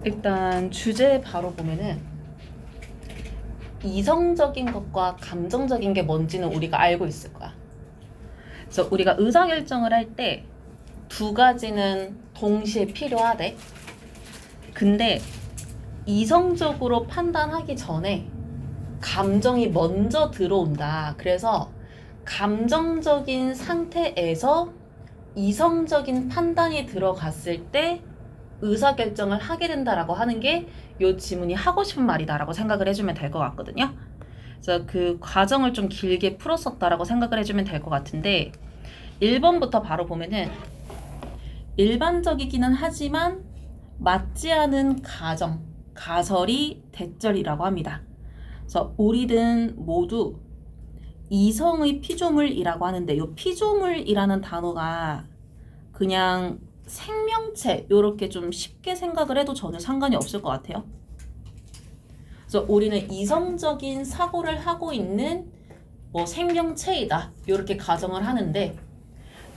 일단 주제 바로 보면은 이성적인 것과 감정적인 게 뭔지는 우리가 알고 있을 거야. 그래서 우리가 의사결정을 할 때 두 가지는 동시에 필요하대. 근데 이성적으로 판단하기 전에 감정이 먼저 들어온다. 그래서 감정적인 상태에서 이성적인 판단이 들어갔을 때 의사결정을 하게 된다라고 하는 게 이 지문이 하고 싶은 말이다라고 생각을 해주면 될 것 같거든요. 그래서 그 과정을 좀 길게 풀었었다라고 생각을 해주면 될 것 같은데 1번부터 바로 보면은 일반적이기는 하지만 맞지 않은 가설이 대절이라고 합니다. 그래서 우리는 모두 이성의 피조물이라고 하는데 이 피조물이라는 단어가 그냥 생명체 이렇게 좀 쉽게 생각을 해도 전혀 상관이 없을 것 같아요. 그래서 우리는 이성적인 사고를 하고 있는 생명체이다 이렇게 가정을 하는데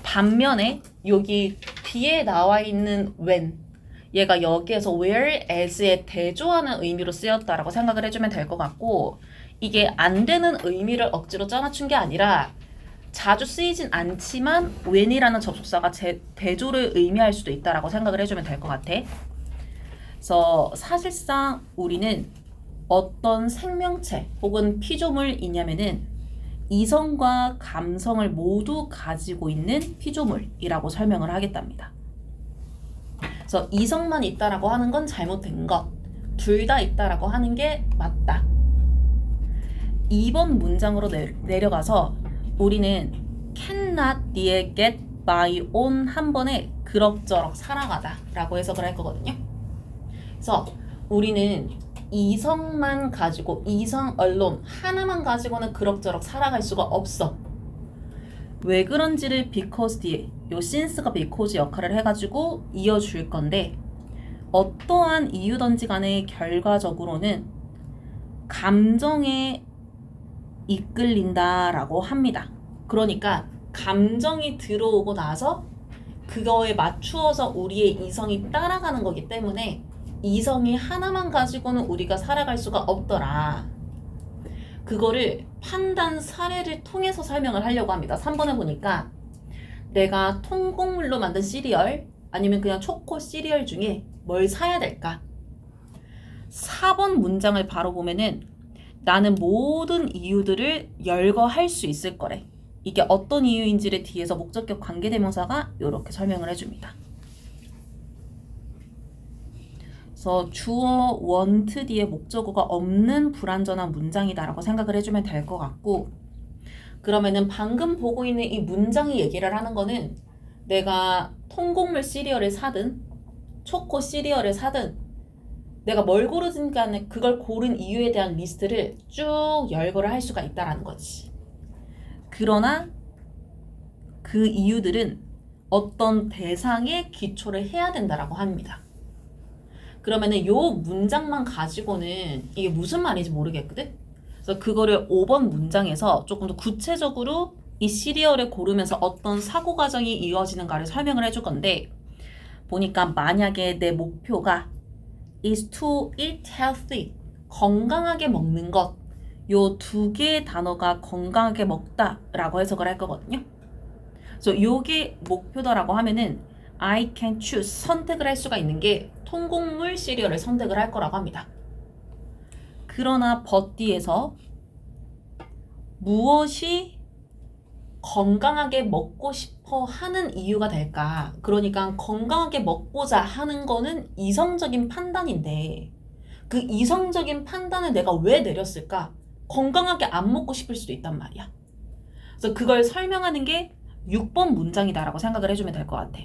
반면에 여기 뒤에 나와 있는 when 얘가 여기에서 whereas에 대조하는 의미로 쓰였다라고 생각을 해주면 될 것 같고 이게 안 되는 의미를 억지로 짜맞춘 게 아니라 자주 쓰이진 않지만 when이라는 접속사가 대조를 의미할 수도 있다라고 생각을 해주면 될 것 같아. 그래서 사실상 우리는 어떤 생명체 혹은 피조물이냐면은 이성과 감성을 모두 가지고 있는 피조물이라고 설명을 하겠답니다. 그래서 이성만 있다라고 하는 건 잘못된 것, 둘 다 있다라고 하는 게 맞다. 2번 문장으로 내려가서 우리는 cannot 뒤에 get by on 한 번에 그럭저럭 살아가다 라고 해석을 할 거거든요. 그래서 우리는 이성만 가지고 이성 alone 하나만 가지고는 그럭저럭 살아갈 수가 없어. 왜 그런지를 because 뒤에 요 since가 because 역할을 해가지고 이어줄 건데 어떠한 이유든지 간에 결과적으로는 감정에 이끌린다라고 합니다. 그러니까 감정이 들어오고 나서 그거에 맞추어서 우리의 이성이 따라가는 거기 때문에 이성이 하나만 가지고는 우리가 살아갈 수가 없더라. 그거를 판단 사례를 통해서 설명을 하려고 합니다. 3번에 보니까 내가 통곡물로 만든 시리얼 아니면 그냥 초코 시리얼 중에 뭘 사야 될까? 4번 문장을 바로 보면은 나는 모든 이유들을 열거할 수 있을 거래. 이게 어떤 이유인지를 뒤에서 목적격 관계대명사가 이렇게 설명을 해줍니다. 그래서 주어 want 뒤에 목적어가 없는 불완전한 문장이다라고 생각을 해주면 될 것 같고 그러면은 방금 보고 있는 이 문장이 얘기를 하는 거는 내가 통곡물 시리얼을 사든 초코 시리얼을 사든 내가 뭘 고르든 간에 그걸 고른 이유에 대한 리스트를 쭉 열거를 할 수가 있다라는 거지. 그러나 그 이유들은 어떤 대상에 기초를 해야 된다라고 합니다. 그러면은 요 문장만 가지고는 이게 무슨 말인지 모르겠거든? 그래서 그거를 5번 문장에서 조금 더 구체적으로 이 시리얼을 고르면서 어떤 사고 과정이 이어지는가를 설명을 해줄 건데 보니까 만약에 내 목표가 is to eat healthy 건강하게 먹는 것 요 두 개의 단어가 건강하게 먹다라고 해석을 할 거거든요. 그래서 요게 목표다라고 하면은 I can choose 선택을 할 수가 있는 게 통곡물 시리얼을 선택을 할 거라고 합니다. 그러나 but 뒤에서 무엇이 건강하게 먹고 싶어 하는 이유가 될까? 그러니까 건강하게 먹고자 하는 거는 이성적인 판단인데 그 이성적인 판단을 내가 왜 내렸을까? 건강하게 안 먹고 싶을 수도 있단 말이야. 그래서 그걸 설명하는 게 6번 문장이다라고 생각을 해주면 될 것 같아.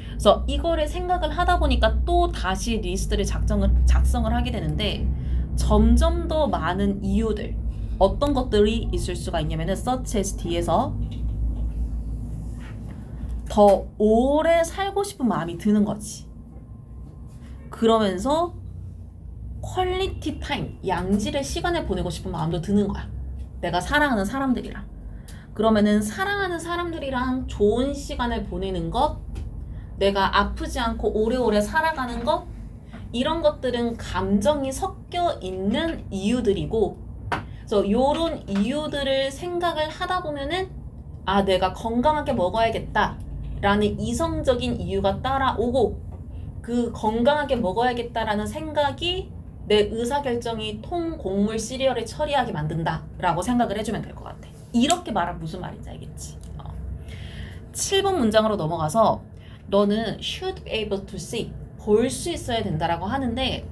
그래서 이거를 생각을 하다 보니까 또 다시 리스트를 작성을 하게 되는데 점점 더 많은 이유들 어떤 것들이 있을 수가 있냐면은 such as 뒤에서 더 오래 살고 싶은 마음이 드는 거지. 그러면서 퀄리티 타임 양질의 시간을 보내고 싶은 마음도 드는 거야. 내가 사랑하는 사람들이랑. 그러면은 사랑하는 사람들이랑 좋은 시간을 보내는 것 내가 아프지 않고 오래오래 살아가는 것 이런 것들은 감정이 섞여 있는 이유들이고, 그래서 요런 이유들을 생각을 하다 보면은 아, 내가 건강하게 먹어야겠다 라는 이성적인 이유가 따라오고, 그 건강하게 먹어야겠다라는 생각이 내 의사결정이 통곡물 시리얼을 처리하게 만든다 라고 생각을 해주면 될 것 같아. 이렇게 말하면 무슨 말인지 알겠지? 7번 문장으로 넘어가서 너는 should be able to see, 볼 수 있어야 된다라고 하는데,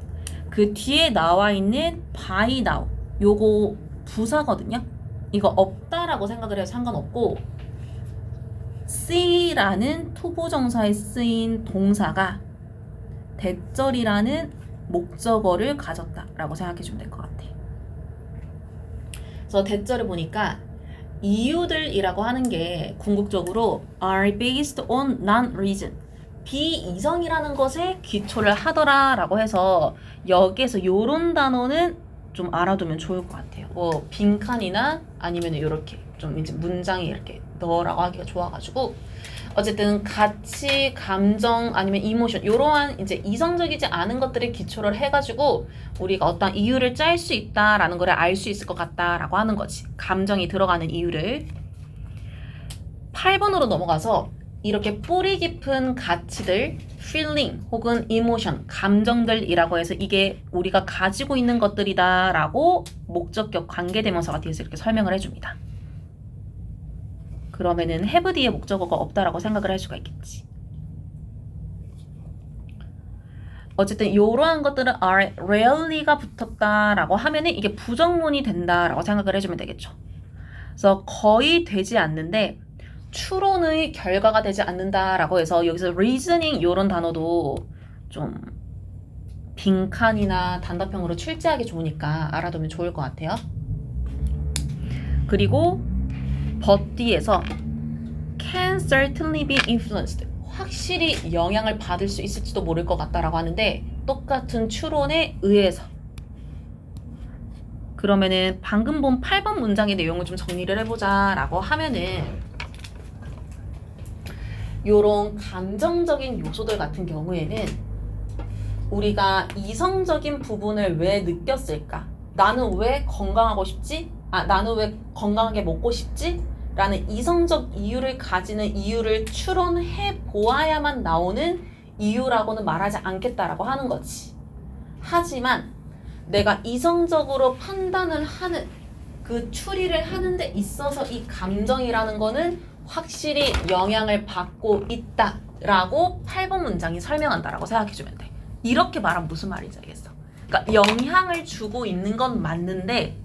그 뒤에 나와 있는 by now, 요거 부사거든요. 이거 없다라고 생각을 해도 상관없고, see라는 투부정사에 쓰인 동사가 대절이라는 목적어를 가졌다라고 생각해주면 될 것 같아. 그래서 대절을 보니까 이유들이라고 하는 게 궁극적으로 are based on non-reason, 비이성이라는 것에 기초를 하더라라고 해서 여기에서 요런 단어는 좀 알아두면 좋을 것 같아요. 뭐 빈칸이나 아니면 이렇게 좀 이제 문장에 이렇게 넣으라고 하기가 좋아가지고, 어쨌든 가치, 감정 아니면 이모션, 이러한 이제 이성적이지 않은 것들을 기초를 해가지고 우리가 어떤 이유를 짤 수 있다라는 걸 알 수 있을 것 같다라고 하는 거지. 감정이 들어가는 이유를. 8번으로 넘어가서 이렇게 뿌리 깊은 가치들, feeling 혹은 emotion, 감정들이라고 해서 이게 우리가 가지고 있는 것들이다라고 목적격 관계대명사가 뒤에서 이렇게 설명을 해줍니다. 그러면은 have 뒤에 목적어가 없다라고 생각을 할 수가 있겠지. 어쨌든 이러한 것들은 are rarely가 붙었다라고 하면은 이게 부정문이 된다라고 생각을 해주면 되겠죠. 그래서 거의 되지 않는데 추론의 결과가 되지 않는다라고 해서 여기서 reasoning 이런 단어도 좀 빈칸이나 단답형으로 출제하기 좋으니까 알아두면 좋을 것 같아요. 그리고 but 뒤에서 can certainly be influenced, 확실히 영향을 받을 수 있을지도 모를 것 같다라고 하는데 똑같은 추론에 의해서. 그러면은 방금 본 8번 문장의 내용을 좀 정리를 해보자 라고 하면은 요런 감정적인 요소들 같은 경우에는 우리가 이성적인 부분을 왜 느꼈을까? 나는 왜 건강하고 싶지? 나는 왜 건강하게 먹고 싶지? 라는 이성적 이유를 가지는 이유를 추론해 보아야만 나오는 이유라고는 말하지 않겠다라고 하는 거지. 하지만 내가 이성적으로 판단을 하는 그 추리를 하는 데 있어서 이 감정이라는 거는 확실히 영향을 받고 있다라고 8번 문장이 설명한다라고 생각해주면 돼. 이렇게 말하면 무슨 말인지 알겠어? 그러니까 영향을 주고 있는 건 맞는데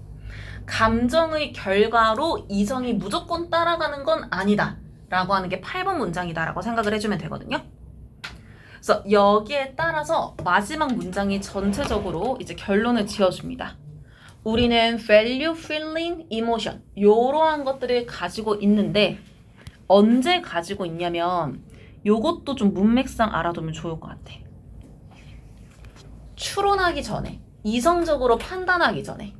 감정의 결과로 이성이 무조건 따라가는 건 아니다 라고 하는 게 8번 문장이다 라고 생각을 해주면 되거든요. 그래서 여기에 따라서 마지막 문장이 전체적으로 이제 결론을 지어줍니다. 우리는 value, feeling, emotion 이러한 것들을 가지고 있는데 언제 가지고 있냐면 요것도 좀 문맥상 알아두면 좋을 것 같아. 추론하기 전에, 이성적으로 판단하기 전에.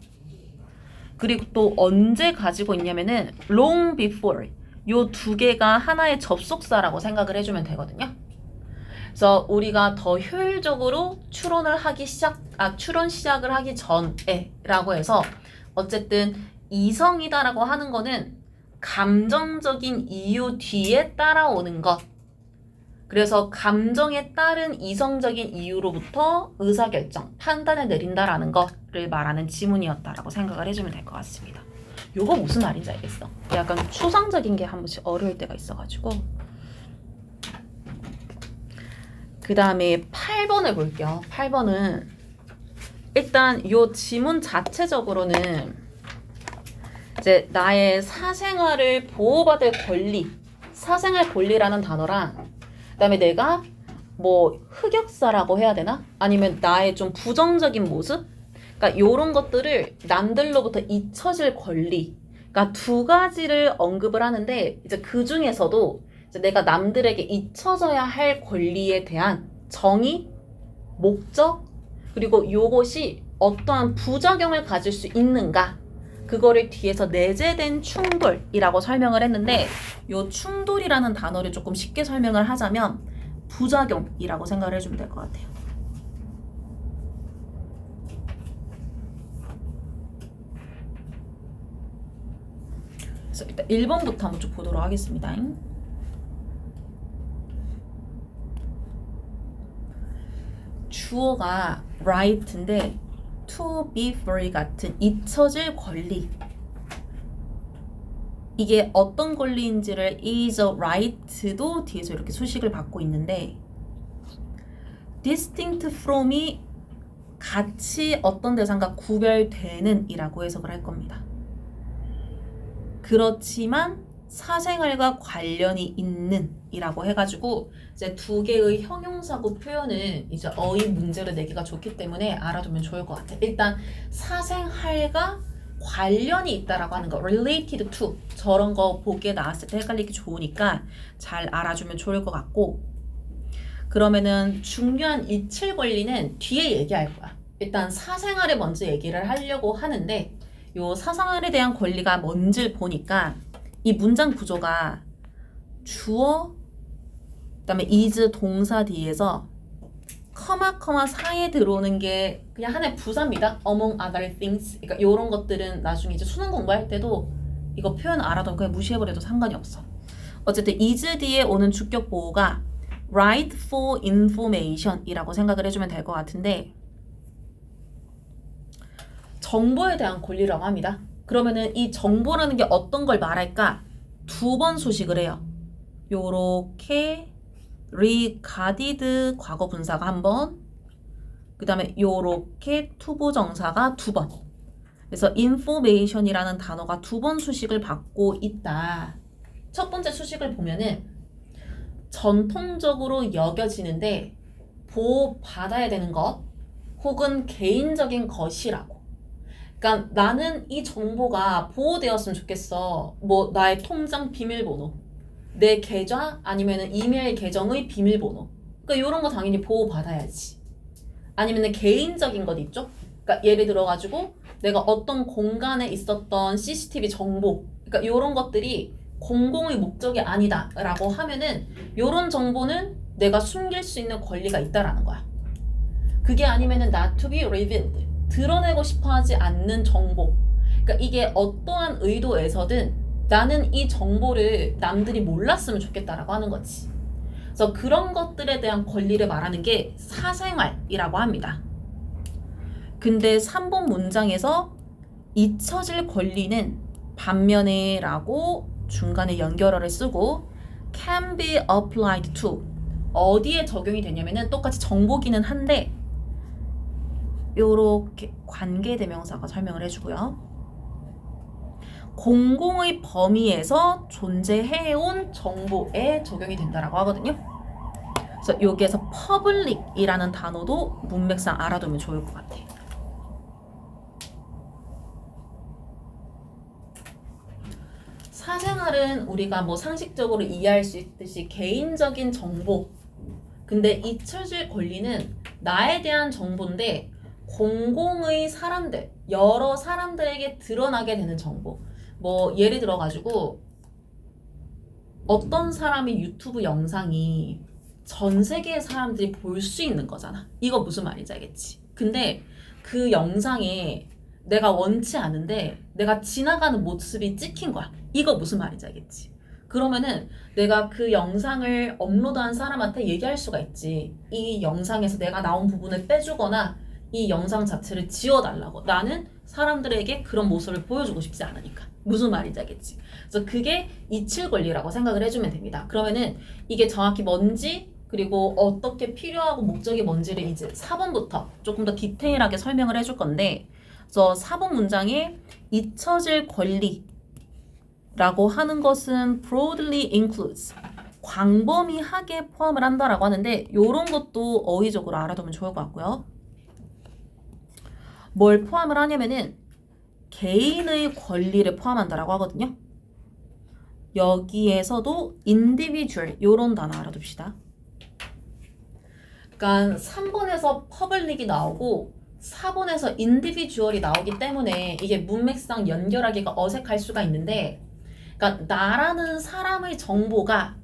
그리고 또 언제 가지고 있냐면은 long before, 요 두 개가 하나의 접속사라고 생각을 해주면 되거든요. 그래서 우리가 더 효율적으로 추론 시작을 하기 전에 라고 해서 어쨌든 이성이다라고 하는 거는 감정적인 이유 뒤에 따라오는 것. 그래서 감정에 따른 이성적인 이유로부터 의사결정, 판단을 내린다라는 것을 말하는 지문이었다라고 생각을 해주면 될 것 같습니다. 요거 무슨 말인지 알겠어? 약간 추상적인 게 한 번씩 어려울 때가 있어가지고. 그 다음에 8번을 볼게요. 8번은 일단 요 지문 자체적으로는 이제 나의 사생활을 보호받을 권리, 사생활 권리라는 단어랑 그 다음에 내가 뭐 흑역사라고 해야 되나? 아니면 나의 좀 부정적인 모습? 그러니까 요런 것들을 남들로부터 잊혀질 권리, 그러니까 두 가지를 언급을 하는데 이제 그 중에서도 이제 내가 남들에게 잊혀져야 할 권리에 대한 정의, 목적, 그리고 요것이 어떠한 부작용을 가질 수 있는가, 그거를 뒤에서 내재된 충돌이라고 설명을 했는데 요 충돌이라는 단어를 조금 쉽게 설명을 하자면 부작용이라고 생각을 해주면 될 것 같아요. 그래서 일단 1번부터 한번 쭉 보도록 하겠습니다. 주어가 right인데 to be free 같은 잊혀질 권리, 이게 어떤 권리인지를 is a right도 뒤에서 이렇게 수식을 받고 있는데 distinct from이 같이 어떤 대상과 구별되는 이라고 해석을 할 겁니다. 그렇지만 사생활과 관련이 있는 이라고 해가지고 이제 두 개의 형용사구 표현은 이제 어휘 문제를 내기가 좋기 때문에 알아두면 좋을 것 같아요. 일단 사생활과 관련이 있다라고 하는 거, related to, 저런 거 보기에 나왔을 때 헷갈리기 좋으니까 잘 알아주면 좋을 것 같고, 그러면은 중요한 이칠 권리는 뒤에 얘기할 거야. 일단 사생활에 먼저 얘기를 하려고 하는데 요 사생활에 대한 권리가 뭔지를 보니까 이 문장 구조가 주어 그다음에 is 동사 뒤에서 커마 사이에 들어오는 게 그냥 하나의 부사입니다. among other things. 그러니까 이런 것들은 나중에 이제 수능 공부할 때도 이거 표현 알아도 그냥 무시해버려도 상관이 없어. 어쨌든 is 뒤에 오는 주격 보호가 right for information 이라고 생각을 해주면 될 것 같은데 정보에 대한 권리라고 합니다. 그러면은 이 정보라는 게 어떤 걸 말할까? 두 번 수식을 해요. 요렇게 regarded 과거 분사가 한 번, 그 다음에 요렇게 투부정사가 두 번. 그래서 information이라는 단어가 두 번 수식을 받고 있다. 첫 번째 수식을 보면은 전통적으로 여겨지는데 보호받아야 되는 것 혹은 개인적인 것이라고. 그러니까 나는 이 정보가 보호되었으면 좋겠어. 뭐 나의 통장 비밀번호, 내 계좌 아니면은 이메일 계정의 비밀번호. 그러니까 이런 거 당연히 보호받아야지. 아니면은 개인적인 것 있죠? 그러니까 예를 들어가지고 내가 어떤 공간에 있었던 CCTV 정보, 그러니까 이런 것들이 공공의 목적이 아니다라고 하면은 이런 정보는 내가 숨길 수 있는 권리가 있다라는 거야. 그게 아니면은 not to be revealed, 드러내고 싶어하지 않는 정보. 그러니까 이게 어떠한 의도에서든 나는 이 정보를 남들이 몰랐으면 좋겠다라고 하는 거지. 그래서 그런 것들에 대한 권리를 말하는 게 사생활이라고 합니다. 근데 3번 문장에서 잊혀질 권리는 반면에 라고 중간에 연결어를 쓰고 can be applied to, 어디에 적용이 되냐면은 똑같이 정보기는 한데 요렇게 관계대명사가 설명을 해주고요. 공공의 범위에서 존재해온 정보에 적용이 된다라고 하거든요. 그래서 여기에서 public이라는 단어도 문맥상 알아두면 좋을 것 같아요. 사생활은 우리가 뭐 상식적으로 이해할 수 있듯이 개인적인 정보. 근데 잊혀질 권리는 나에 대한 정보인데 공공의 사람들, 여러 사람들에게 드러나게 되는 정보. 뭐 예를 들어가지고 어떤 사람의 유튜브 영상이 전 세계의 사람들이 볼 수 있는 거잖아. 이거 무슨 말인지 알겠지? 근데 그 영상에 내가 원치 않은데 내가 지나가는 모습이 찍힌 거야. 이거 무슨 말인지 알겠지? 그러면은 내가 그 영상을 업로드한 사람한테 얘기할 수가 있지. 이 영상에서 내가 나온 부분을 빼주거나 이 영상 자체를 지워달라고. 나는 사람들에게 그런 모습을 보여주고 싶지 않으니까. 무슨 말인지 알겠지? 그래서 그게 이칠 권리라고 생각을 해주면 됩니다. 그러면은 이게 정확히 뭔지 그리고 어떻게 필요하고 목적이 뭔지를 이제 4번부터 조금 더 디테일하게 설명을 해줄 건데, 그래서 4번 문장에 잊혀질 권리라고 하는 것은 broadly includes, 광범위하게 포함을 한다라고 하는데 이런 것도 어휘적으로 알아두면 좋을 것 같고요. 뭘 포함을 하냐면은 개인의 권리를 포함한다라고 하거든요. 여기에서도 individual 이런 단어 알아둡시다. 그러니까 3번에서 public이 나오고 4번에서 individual이 나오기 때문에 이게 문맥상 연결하기가 어색할 수가 있는데, 그러니까 나라는 사람의 정보가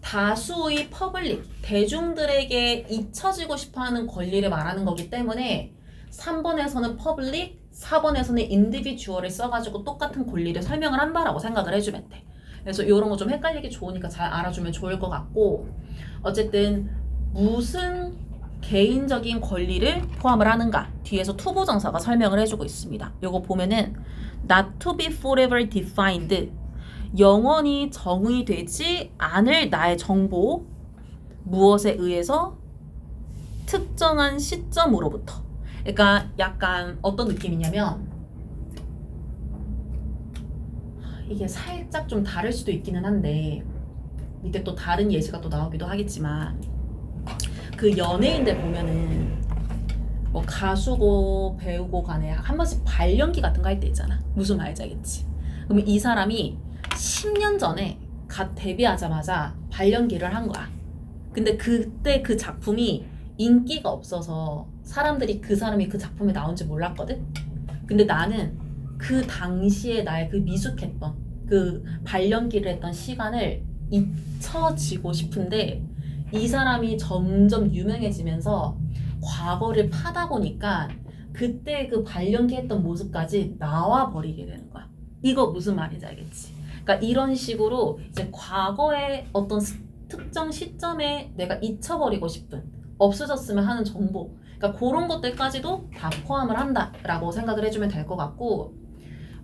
다수의 public, 대중들에게 잊혀지고 싶어하는 권리를 말하는 거기 때문에 3번에서는 public, 4번에서는 individual을 써가지고 똑같은 권리를 설명을 한다라고 생각을 해주면 돼. 그래서 이런 거 좀 헷갈리기 좋으니까 잘 알아주면 좋을 것 같고, 어쨌든 무슨 개인적인 권리를 포함을 하는가 뒤에서 투부정사가 설명을 해주고 있습니다. 요거 보면은 not to be forever defined, 영원히 정의되지 않을 나의 정보, 무엇에 의해서 특정한 시점으로부터. 그러니까 약간 어떤 느낌이냐면, 이게 살짝 좀 다를 수도 있기는 한데 밑에 또 다른 예시가 또 나오기도 하겠지만, 그 연예인들 보면은 뭐 가수고 배우고 간에 한 번씩 발연기 같은 거 할 때 있잖아. 무슨 말인지 알겠지? 그러면 이 사람이 10년 전에 갓 데뷔하자마자 발연기를 한 거야. 근데 그때 그 작품이 인기가 없어서 사람들이 그 사람이 그 작품에 나온지 몰랐거든? 근데 나는 그 당시에 나의 그 미숙했던 그 발연기를 했던 시간을 잊혀지고 싶은데, 이 사람이 점점 유명해지면서 과거를 파다 보니까 그때 그 발연기 했던 모습까지 나와 버리게 되는 거야. 이거 무슨 말인지 알겠지? 그러니까 이런 식으로 이제 과거의 어떤 특정 시점에 내가 잊혀버리고 싶은, 없어졌으면 하는 정보, 그러니까 그런 것들까지도 다 포함을 한다라고 생각을 해주면 될 것 같고,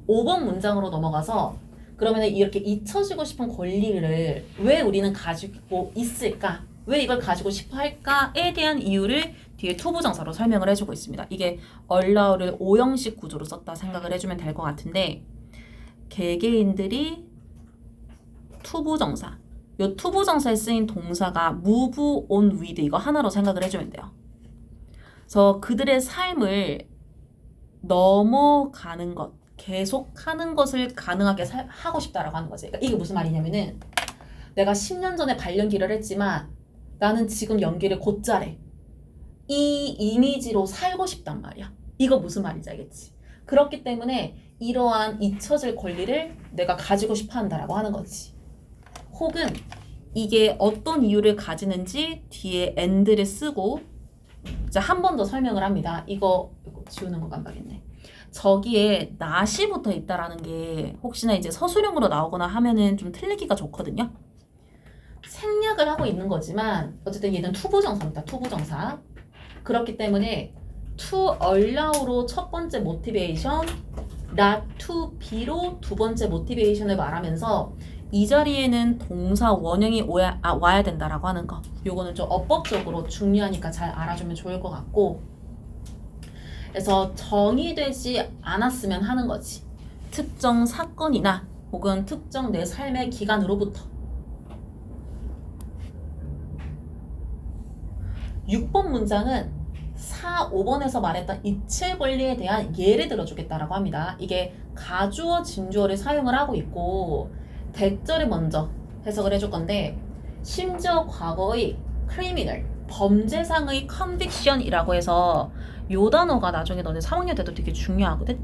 5번 문장으로 넘어가서 그러면 이렇게 잊혀지고 싶은 권리를 왜 우리는 가지고 있을까? 왜 이걸 가지고 싶어 할까에 대한 이유를 뒤에 투부정사로 설명을 해주고 있습니다. 이게 allow를 5형식 구조로 썼다 생각을 해주면 될 것 같은데, 개개인들이 투부정사, 이 투부정사에 쓰인 동사가 move on with, 이거 하나로 생각을 해주면 돼요. 그래서 그들의 삶을 넘어가는 것, 계속하는 것을 가능하게 하고 싶다라고 하는 거지. 그러니까 이게 무슨 말이냐면은, 내가 10년 전에 발연기를 했지만 나는 지금 연기를 곧잘 해. 이 이미지로 살고 싶단 말이야. 이거 무슨 말인지 알겠지? 그렇기 때문에 이러한 잊혀질 권리를 내가 가지고 싶어 한다라고 하는 거지. 혹은 이게 어떤 이유를 가지는지 뒤에 and를 쓰고 이제 한 번 더 설명을 합니다. 이거 지우는 거 깜빡했네. 저기에 not이 붙어 있다라는 게 혹시나 이제 서술형으로 나오거나 하면은 좀 틀리기가 좋거든요. 생략을 하고 있는 거지만 어쨌든 얘는 투부정사입니다. 투부정사. 그렇기 때문에 to allow로 첫 번째 모티베이션, not to be로 두 번째 모티베이션을 말하면서 이 자리에는 동사 원형이 와야 된다라고 하는 거. 요거는 좀 어법적으로 중요하니까 잘 알아주면 좋을 것 같고, 그래서 정의되지 않았으면 하는 거지. 특정 사건이나 혹은 특정 내 삶의 기간으로부터. 6번 문장은 4, 5번에서 말했던 이체 권리에 대한 예를 들어주겠다라고 합니다. 이게 가주어, 진주어를 사용을 하고 있고 대절을 먼저 해석을 해줄 건데, 심지어 과거의 criminal, 범죄상의 conviction이라고 해서 요 단어가 나중에 너네 3학년 때도 되게 중요하거든?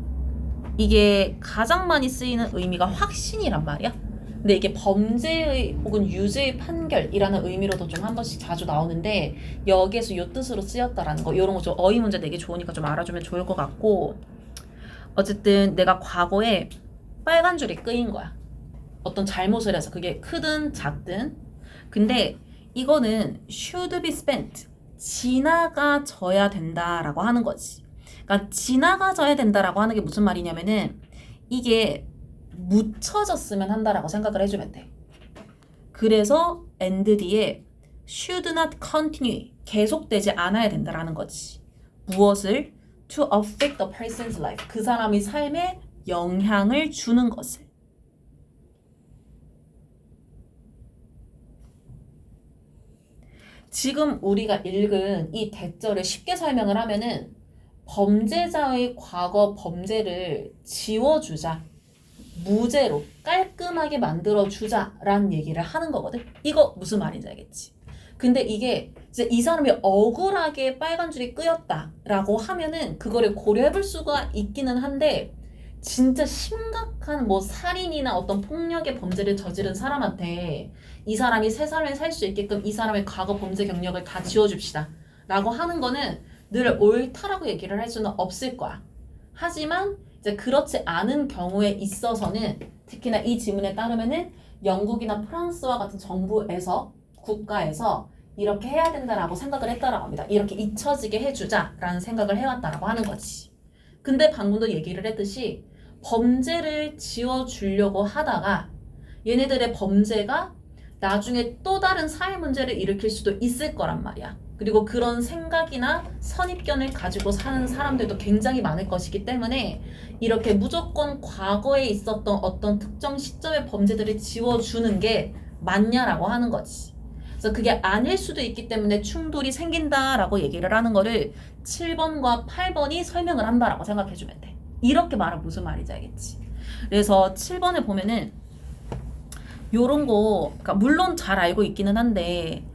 이게 가장 많이 쓰이는 의미가 확신이란 말이야. 근데 이게 범죄의 혹은 유죄의 판결이라는 의미로도 좀 한 번씩 자주 나오는데, 여기에서 요 뜻으로 쓰였다라는 거, 요런 거 좀 어휘 문제 되게 좋으니까 좀 알아주면 좋을 것 같고, 어쨌든 내가 과거에 빨간 줄이 끄인 거야. 어떤 잘못을 해서 그게 크든 작든. 근데 이거는 should be spent, 지나가져야 된다라고 하는 거지. 그러니까 지나가져야 된다라고 하는 게 무슨 말이냐면은 이게 묻혀졌으면 한다라고 생각을 해주면 돼. 그래서 and 뒤에 should not continue, 계속되지 않아야 된다라는 거지. 무엇을? to affect the person's life, 그 사람의 삶에 영향을 주는 것을. 지금 우리가 읽은 이 대절을 쉽게 설명을 하면은 범죄자의 과거 범죄를 지워주자, 무죄로 깔끔하게 만들어주자라는 얘기를 하는 거거든. 이거 무슨 말인지 알겠지? 근데 이게 이제 이 사람이 억울하게 빨간 줄이 끄였다라고 하면은 그거를 고려해볼 수가 있기는 한데, 진짜 심각한 뭐 살인이나 어떤 폭력의 범죄를 저지른 사람한테 이 사람이 새 삶을 살 수 있게끔 이 사람의 과거 범죄 경력을 다 지워줍시다 라고 하는 거는 늘 옳다라고 얘기를 할 수는 없을 거야. 하지만 이제 그렇지 않은 경우에 있어서는 특히나 이 지문에 따르면은 영국이나 프랑스와 같은 정부에서 국가에서 이렇게 해야 된다라고 생각을 했다라고 합니다. 이렇게 잊혀지게 해주자라는 생각을 해왔다라고 하는 거지. 근데 방금도 얘기를 했듯이 범죄를 지워주려고 하다가 얘네들의 범죄가 나중에 또 다른 사회 문제를 일으킬 수도 있을 거란 말이야. 그리고 그런 생각이나 선입견을 가지고 사는 사람들도 굉장히 많을 것이기 때문에 이렇게 무조건 과거에 있었던 어떤 특정 시점의 범죄들을 지워주는 게 맞냐라고 하는 거지. 그래서 그게 아닐 수도 있기 때문에 충돌이 생긴다라고 얘기를 하는 거를 7번과 8번이 설명을 한다라고 생각해주면 돼. 이렇게 말하면 무슨 말인지 알겠지. 그래서 7번을 보면은 요런 거, 그러니까 물론 잘 알고 있기는 한데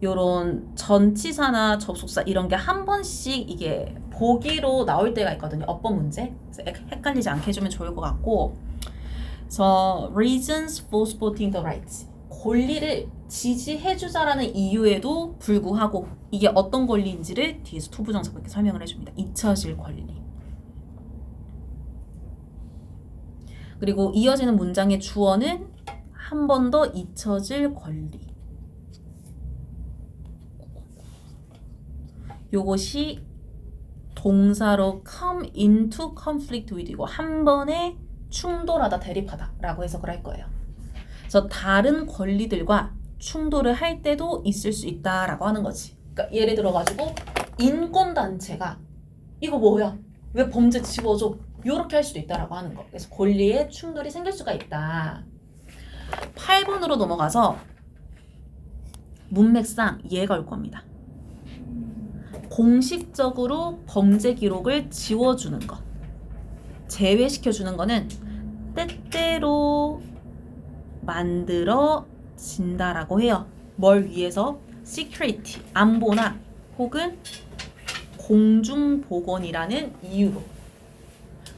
요런 전치사나 접속사 이런 게 한 번씩 이게 보기로 나올 때가 있거든요. 어법 문제. 그래서 헷갈리지 않게 해주면 좋을 것 같고. 그래서 reasons for supporting the rights. 권리를 지지해주자라는 이유에도 불구하고 이게 어떤 권리인지를 뒤에서 투부정사가 이렇게 설명을 해줍니다. 잊혀질 권리. 그리고 이어지는 문장의 주어는 한 번 더 잊혀질 권리. 요것이 동사로 come into conflict with 이고 한 번에 충돌하다, 대립하다 라고 해석을 할 거예요. 그래서 다른 권리들과 충돌을 할 때도 있을 수 있다라고 하는 거지. 그러니까 예를 들어가지고 인권단체가 이거 뭐야? 왜 범죄 지워줘? 이렇게 할 수도 있다라고 하는 거. 그래서 권리에 충돌이 생길 수가 있다. 8번으로 넘어가서 문맥상 이해가 올 겁니다. 공식적으로 범죄 기록을 지워주는 것, 제외시켜주는 거는 때때로 만들어진다라고 해요. 뭘 위해서? security, 안보나 혹은 공중보건이라는 이유로.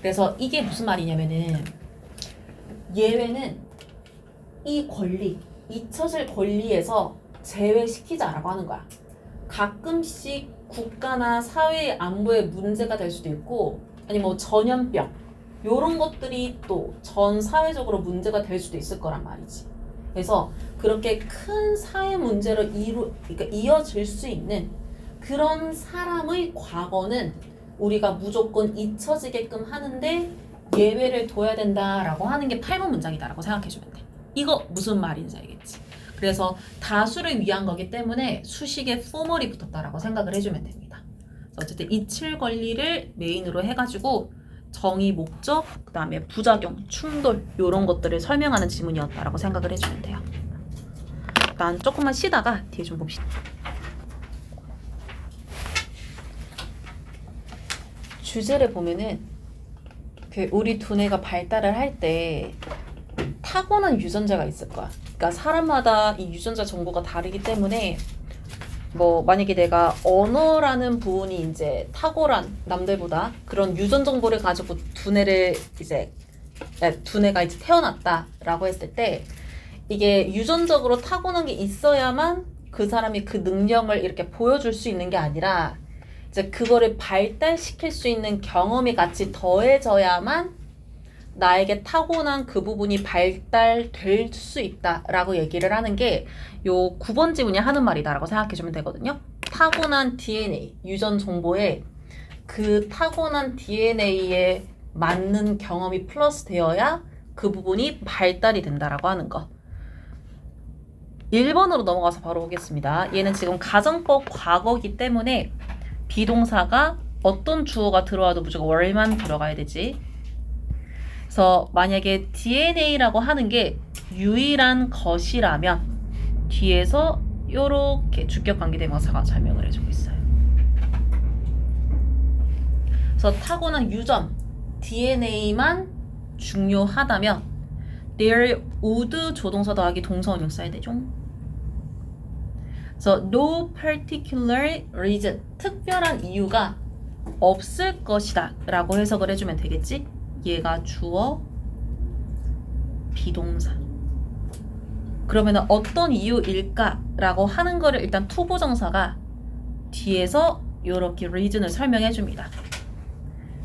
그래서 이게 무슨 말이냐면은 예외는 이 권리, 잊혀질 권리에서 제외시키자라고 하는 거야. 가끔씩 국가나 사회의 안보에 문제가 될 수도 있고 아니 뭐 전염병 요런 것들이 또 전 사회적으로 문제가 될 수도 있을 거란 말이지. 그래서 그렇게 큰 사회 문제로 그러니까 이어질 수 있는 그런 사람의 과거는 우리가 무조건 잊혀지게끔 하는데 예외를 둬야 된다라고 하는 게 8번 문장이다라고 생각해주면 돼. 이거 무슨 말인지 알겠지? 그래서 다수를 위한 거기 때문에 수식에 formal이 붙었다라고 생각을 해주면 됩니다. 어쨌든 이칠 권리를 메인으로 해가지고 정의, 목적, 그 다음에 부작용, 충돌 이런 것들을 설명하는 지문이었다라고 생각을 해주면 돼요. 일단 조금만 쉬다가 뒤에 좀 봅시다. 주제를 보면은 우리 두뇌가 발달을 할 때 타고난 유전자가 있을 거야. 그러니까 사람마다 이 유전자 정보가 다르기 때문에 뭐 만약에 내가 언어라는 부분이 이제 탁월한 남들보다 그런 유전 정보를 가지고 두뇌가 이제 태어났다라고 했을 때 이게 유전적으로 타고난 게 있어야만 그 사람이 그 능력을 이렇게 보여줄 수 있는 게 아니라 이제 그거를 발달시킬 수 있는 경험이 같이 더해져야만 나에게 타고난 그 부분이 발달될 수 있다라고 얘기를 하는 게 요 9번 지문이 하는 말이다라고 생각해주면 되거든요. 타고난 DNA, 유전 정보에 그 타고난 DNA에 맞는 경험이 플러스 되어야 그 부분이 발달이 된다라고 하는 거. 1번으로 넘어가서 바로 보겠습니다. 얘는 지금 가정법 과거이기 때문에 비동사가 어떤 주어가 들어와도 무조건 월만 들어가야 되지. 그래서 만약에 DNA라고 하는 게 유일한 것이라면 뒤에서 요렇게 주격 관계대명사가 설명을 해주고 있어요. 그래서 타고난 유전 DNA만 중요하다면 there would 조동사 더하기 동사원형 써야 되죠. 그래서 no particular reason 특별한 이유가 없을 것이다 라고 해석을 해주면 되겠지. 얘가 주어 비동사. 그러면 어떤 이유일까 라고 하는 거를 일단 투부정사가 뒤에서 이렇게 reason을 설명해 줍니다.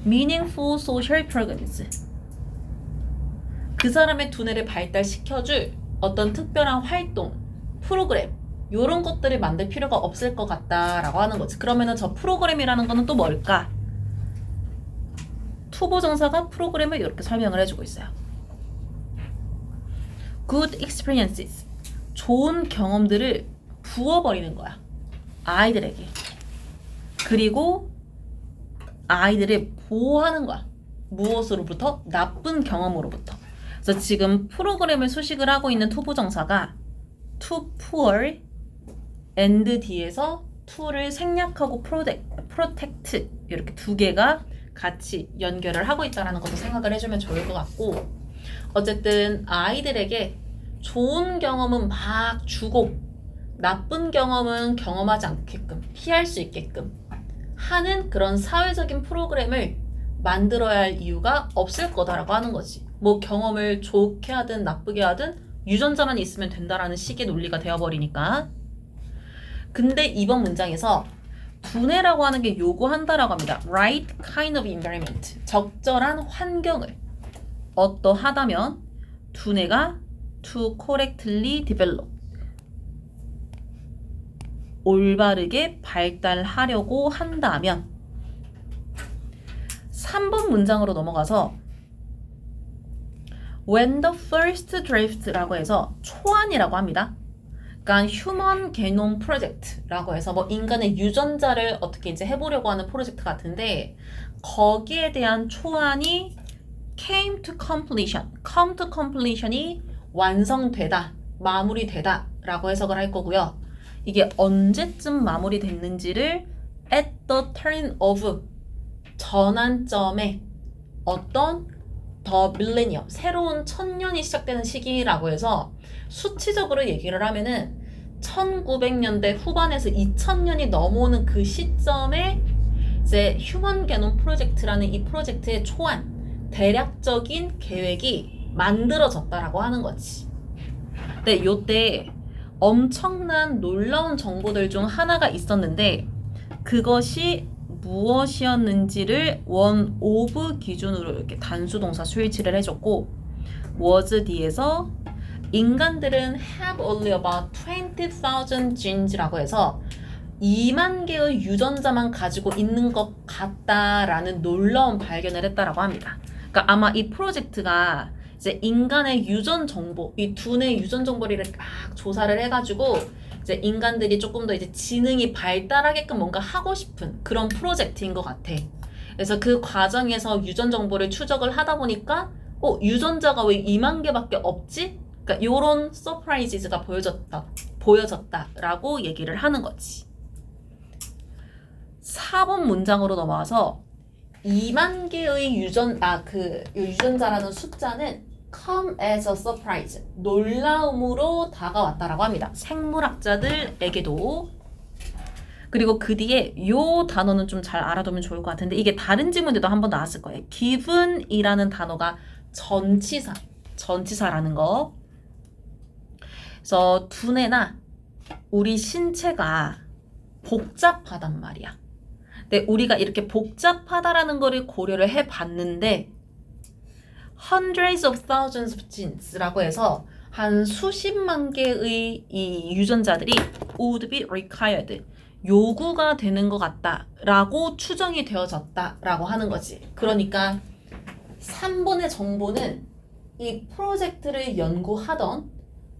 meaningful social programs. 그 사람의 두뇌를 발달시켜줄 어떤 특별한 활동, 프로그램 이런 것들을 만들 필요가 없을 것 같다라고 하는 거지. 그러면은 저 프로그램이라는 거는 또 뭘까? 투부정사가 프로그램을 이렇게 설명을 해주고 있어요. Good experiences. 좋은 경험들을 부어버리는 거야. 아이들에게. 그리고 아이들을 보호하는 거야. 무엇으로부터? 나쁜 경험으로부터. 그래서 지금 프로그램을 수식을 하고 있는 투부정사가 to poor and 뒤에서 to를 생략하고 protect 이렇게 두 개가 같이 연결을 하고 있다는 것도 생각을 해주면 좋을 것 같고, 어쨌든 아이들에게 좋은 경험은 막 주고 나쁜 경험은 경험하지 않게끔 피할 수 있게끔 하는 그런 사회적인 프로그램을 만들어야 할 이유가 없을 거다라고 하는 거지. 뭐 경험을 좋게 하든 나쁘게 하든 유전자만 있으면 된다라는 식의 논리가 되어버리니까. 근데 이번 문장에서 두뇌라고 하는 게 요구한다라고 합니다. Right kind of environment. 적절한 환경을 어떠하다면 두뇌가 to correctly develop. 올바르게 발달하려고 한다면. 3번 문장으로 넘어가서 when the first draft라고 해서 초안이라고 합니다. 그러니까 휴먼 게놈 프로젝트라고 해서 뭐 인간의 유전자를 어떻게 이제 해보려고 하는 프로젝트 같은데, 거기에 대한 초안이 came to completion이 완성되다, 마무리되다 라고 해석을 할 거고요. 이게 언제쯤 마무리됐는지를 at the turn of, 전환점에 어떤 the millennium, 새로운 천년이 시작되는 시기라고 해서 수치적으로 얘기를 하면은 1900년대 후반에서 2000년이 넘어오는 그 시점에 이제 휴먼 게놈 프로젝트라는 이 프로젝트의 초안, 대략적인 계획이 만들어졌다라고 하는 거지. 근데 요때 엄청난 놀라운 정보들 중 하나가 있었는데 그것이 무엇이었는지를 one of 기준으로 이렇게 단수동사 수일치를 해줬고, was 뒤에서 인간들은 have only about 20,000 genes라고 해서 2만 개의 유전자만 가지고 있는 것 같다라는 놀라운 발견을 했다라고 합니다. 그러니까 아마 이 프로젝트가 이제 인간의 유전 정보, 이 두뇌 유전 정보를 막 조사를 해가지고 이제 인간들이 조금 더 이제 지능이 발달하게끔 뭔가 하고 싶은 그런 프로젝트인 것 같아. 그래서 그 과정에서 유전 정보를 추적을 하다 보니까 유전자가 왜 2만 개밖에 없지? 그러니까 요런 서프라이즈가 보여졌다라고 얘기를 하는 거지. 4번 문장으로 넘어와서 2만 개의 유전자라는 숫자는 come as a surprise, 놀라움으로 다가왔다라고 합니다. 생물학자들에게도. 그리고 그 뒤에 요 단어는 좀 잘 알아두면 좋을 것 같은데, 이게 다른 지문에도 한번 나왔을 거예요. given이라는 단어가 전치사라는 거. 그래서 두뇌나 우리 신체가 복잡하단 말이야. 근데 우리가 이렇게 복잡하다라는 거를 고려를 해봤는데 hundreds of thousands of genes라고 해서 한 수십만 개의 이 유전자들이 would be required, 요구가 되는 것 같다라고 추정이 되어졌다라고 하는 거지. 그러니까 3번의 정보는 이 프로젝트를 연구하던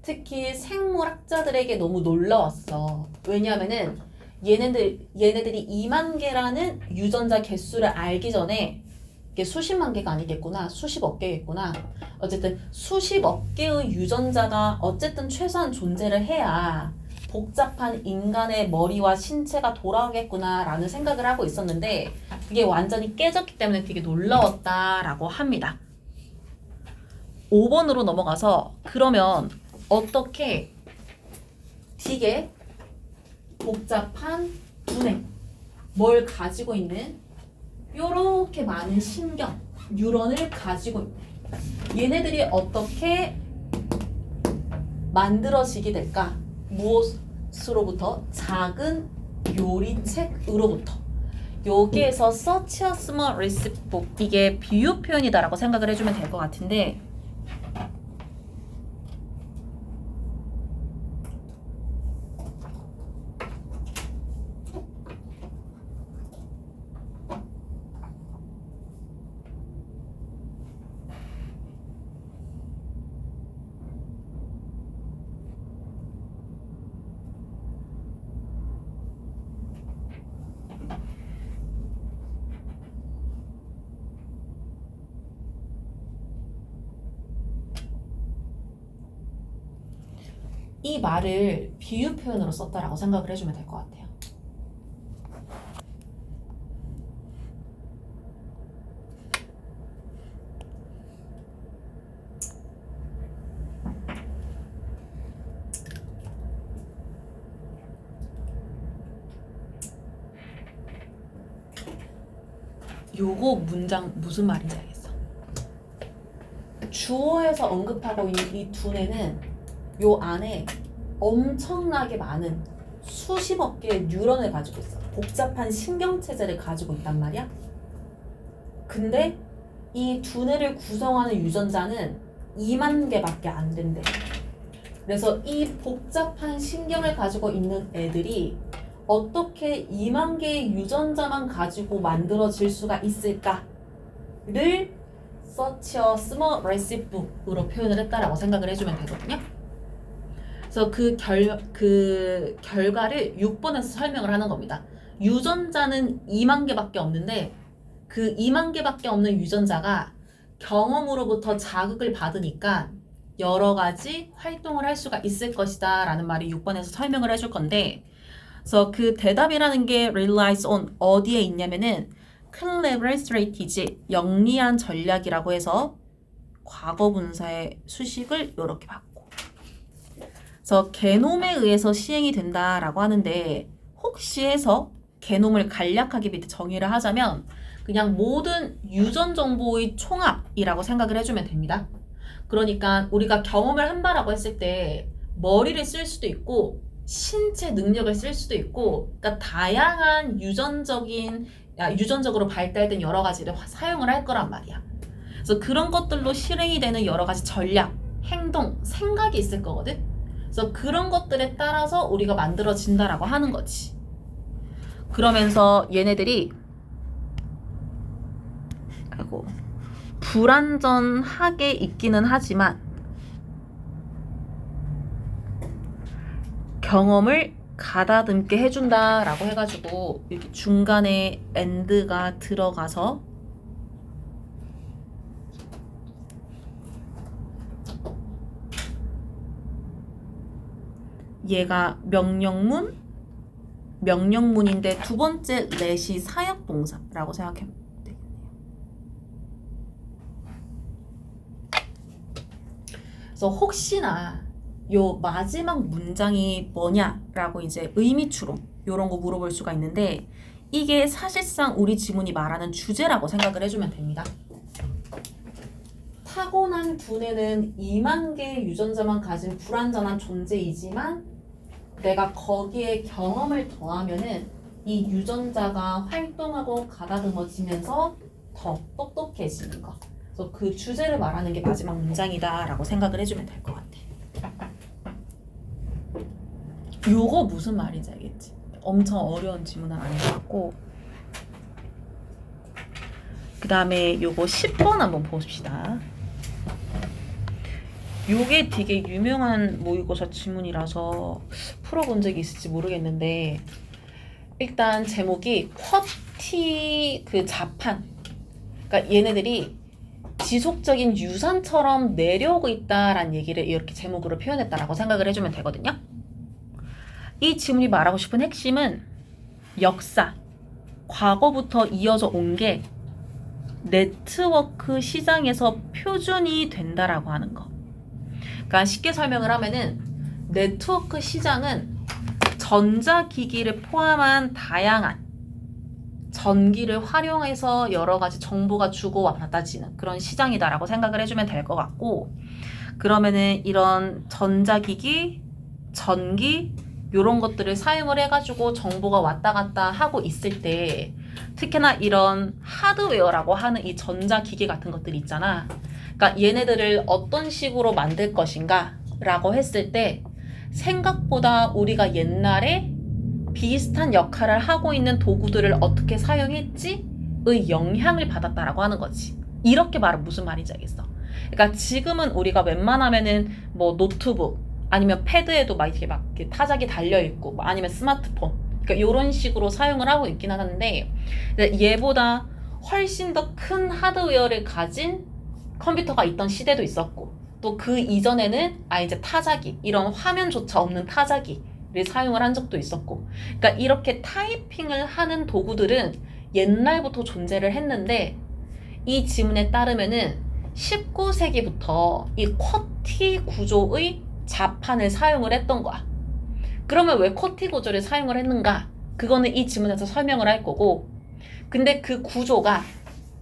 특히 생물학자들에게 너무 놀라웠어. 왜냐하면은 얘네들이 2만 개라는 유전자 개수를 알기 전에 이게 수십만 개가 아니겠구나, 수십억 개겠구나. 어쨌든 수십억 개의 유전자가 어쨌든 최소한 존재를 해야 복잡한 인간의 머리와 신체가 돌아오겠구나라는 생각을 하고 있었는데 그게 완전히 깨졌기 때문에 되게 놀라웠다라고 합니다. 5번으로 넘어가서 그러면 어떻게 되게 복잡한 두뇌, 뭘 가지고 있는 요렇게 많은 신경, 뉴런을 가지고 있는 얘네들이 어떻게 만들어지게 될까? 무엇으로부터? 작은 요리책으로부터. 여기에서 such a small receipt book 이게 비유 표현이다라고 생각을 해주면 될 것 같은데 이 말을 비유 표현으로 썼다라고 생각을 해주면 될 것 같아요. 요거 문장 무슨 말인지 알겠어? 주어에서 언급하고 있는 이 두뇌는 요 안에 엄청나게 많은 수십억 개의 뉴런을 가지고 있어. 복잡한 신경체제를 가지고 있단 말이야. 근데 이 두뇌를 구성하는 유전자는 2만 개밖에 안 된대. 그래서 이 복잡한 신경을 가지고 있는 애들이 어떻게 2만 개의 유전자만 가지고 만들어질 수가 있을까를 such a small receipt book으로 표현을 했다라고 생각을 해주면 되거든요. 그래서 그 결과를 6번에서 설명을 하는 겁니다. 유전자는 2만 개밖에 없는데 그 2만 개밖에 없는 유전자가 경험으로부터 자극을 받으니까 여러 가지 활동을 할 수가 있을 것이다 라는 말이 6번에서 설명을 해줄 건데 그래서 그 대답이라는 게 relies on 어디에 있냐면은 clever strategy, 영리한 전략이라고 해서 과거 분사의 수식을 이렇게 받고 그래서 게놈에 의해서 시행이 된다라고 하는데 혹시 해서 게놈을 간략하게 밑에 정의를 하자면 그냥 모든 유전 정보의 총합이라고 생각을 해주면 됩니다. 그러니까 우리가 경험을 한다라고 했을 때 머리를 쓸 수도 있고 신체 능력을 쓸 수도 있고 그러니까 다양한 유전적으로 발달된 여러 가지를 사용을 할 거란 말이야. 그래서 그런 것들로 실행이 되는 여러 가지 전략, 행동, 생각이 있을 거거든. 그래서 그런 것들에 따라서 우리가 만들어진다라고 하는 거지. 그러면서 얘네들이 불완전하게 있기는 하지만 경험을 가다듬게 해준다라고 해가지고 이렇게 중간에 and가 들어가서 얘가 명령문인데 두 번째 let이 사역동사라고 생각하면 되겠네요. 그래서 혹시나 요 마지막 문장이 뭐냐라고 이제 의미추론 요런 거 물어볼 수가 있는데 이게 사실상 우리 지문이 말하는 주제라고 생각을 해주면 됩니다. 타고난 두뇌는 2만 개의 유전자만 가진 불완전한 존재이지만 내가 거기에 경험을 더하면은 이 유전자가 활동하고 가다듬어지면서 더 똑똑해지는 거. 그래서 그 주제를 말하는 게 마지막 문장이다라고 생각을 해주면 될 것 같아. 요거 무슨 말인지 알겠지? 엄청 어려운 지문은 아닌 것 같고 그 다음에 요거 10번 한번 봅시다. 요게 되게 유명한 모의고사 지문이라서 풀어본 적이 있을지 모르겠는데 일단 제목이 쿼티 그 자판 그러니까 얘네들이 지속적인 유산처럼 내려오고 있다라는 얘기를 이렇게 제목으로 표현했다라고 생각을 해주면 되거든요. 이 지문이 말하고 싶은 핵심은 역사, 과거부터 이어져 온 게 네트워크 시장에서 표준이 된다라고 하는 거. 그러니까 쉽게 설명을 하면은 네트워크 시장은 전자기기를 포함한 다양한 전기를 활용해서 여러 가지 정보가 주고받아지는 그런 시장이다라고 생각을 해주면 될 것 같고 그러면은 이런 전자기기, 전기 요런 것들을 사용을 해가지고 정보가 왔다 갔다 하고 있을 때 특히나 이런 하드웨어라고 하는 이 전자기기 같은 것들이 있잖아. 그러니까 얘네들을 어떤 식으로 만들 것인가 라고 했을 때 생각보다 우리가 옛날에 비슷한 역할을 하고 있는 도구들을 어떻게 사용했지의 영향을 받았다라고 하는 거지. 이렇게 말은 무슨 말인지 알겠어. 그러니까 지금은 우리가 웬만하면은 뭐 노트북 아니면 패드에도 막 이렇게 타자기 달려있고 뭐 아니면 스마트폰 그러니까 이런 식으로 사용을 하고 있긴 하는데 얘보다 훨씬 더 큰 하드웨어를 가진 컴퓨터가 있던 시대도 있었고 또 그 이전에는 이제 타자기 이런 화면조차 없는 타자기를 사용을 한 적도 있었고 그러니까 이렇게 타이핑을 하는 도구들은 옛날부터 존재를 했는데 이 지문에 따르면은 19세기부터 이 쿼티 구조의 자판을 사용을 했던 거야. 그러면 왜 쿼티 구조를 사용을 했는가? 그거는 이 지문에서 설명을 할 거고 근데 그 구조가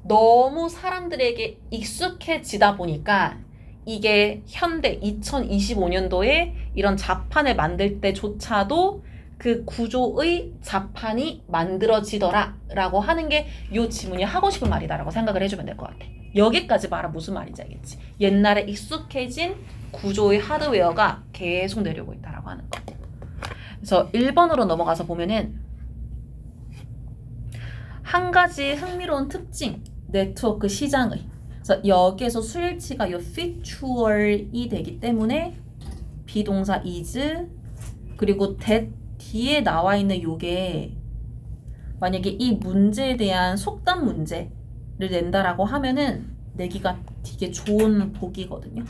너무 사람들에게 익숙해지다 보니까 이게 현대 2025년도에 이런 자판을 만들 때조차도 그 구조의 자판이 만들어지더라 라고 하는 게 이 지문이 하고 싶은 말이다 라고 생각을 해주면 될 것 같아. 여기까지 말은 무슨 말인지 알겠지? 옛날에 익숙해진 구조의 하드웨어가 계속 내려오고 있다라고 하는 거. 그래서 1번으로 넘어가서 보면은 한 가지 흥미로운 특징, 네트워크 시장의. 그래서 여기에서 수일치가 요 feature이 되기 때문에 비동사 is 그리고 that 뒤에 나와 있는 요게 만약에 이 문제에 대한 속담 문제를 낸다라고 하면은 내기가 되게 좋은 복이거든요.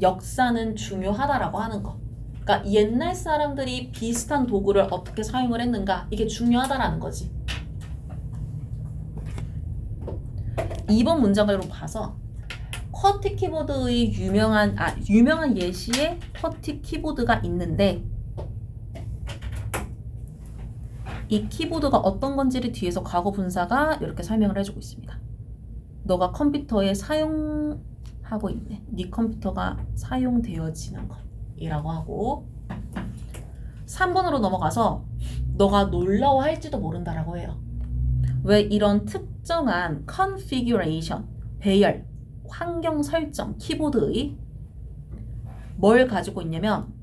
역사는 중요하다라고 하는 거. 그러니까 옛날 사람들이 비슷한 도구를 어떻게 사용을 했는가 이게 중요하다라는 거지. 2번 문장으로 봐서 쿼티 키보드의 유명한 예시의 쿼티 키보드가 있는데 이 키보드가 어떤 건지를 뒤에서 과거 분사가 이렇게 설명을 해주고 있습니다. 너가 컴퓨터에 사용하고 있는 네 컴퓨터가 사용되어지는 것이라고 하고 3번으로 넘어가서 너가 놀라워할지도 모른다라고 해요. 왜 이런 특정한 configuration, 배열, 환경 설정, 키보드의 뭘 가지고 있냐면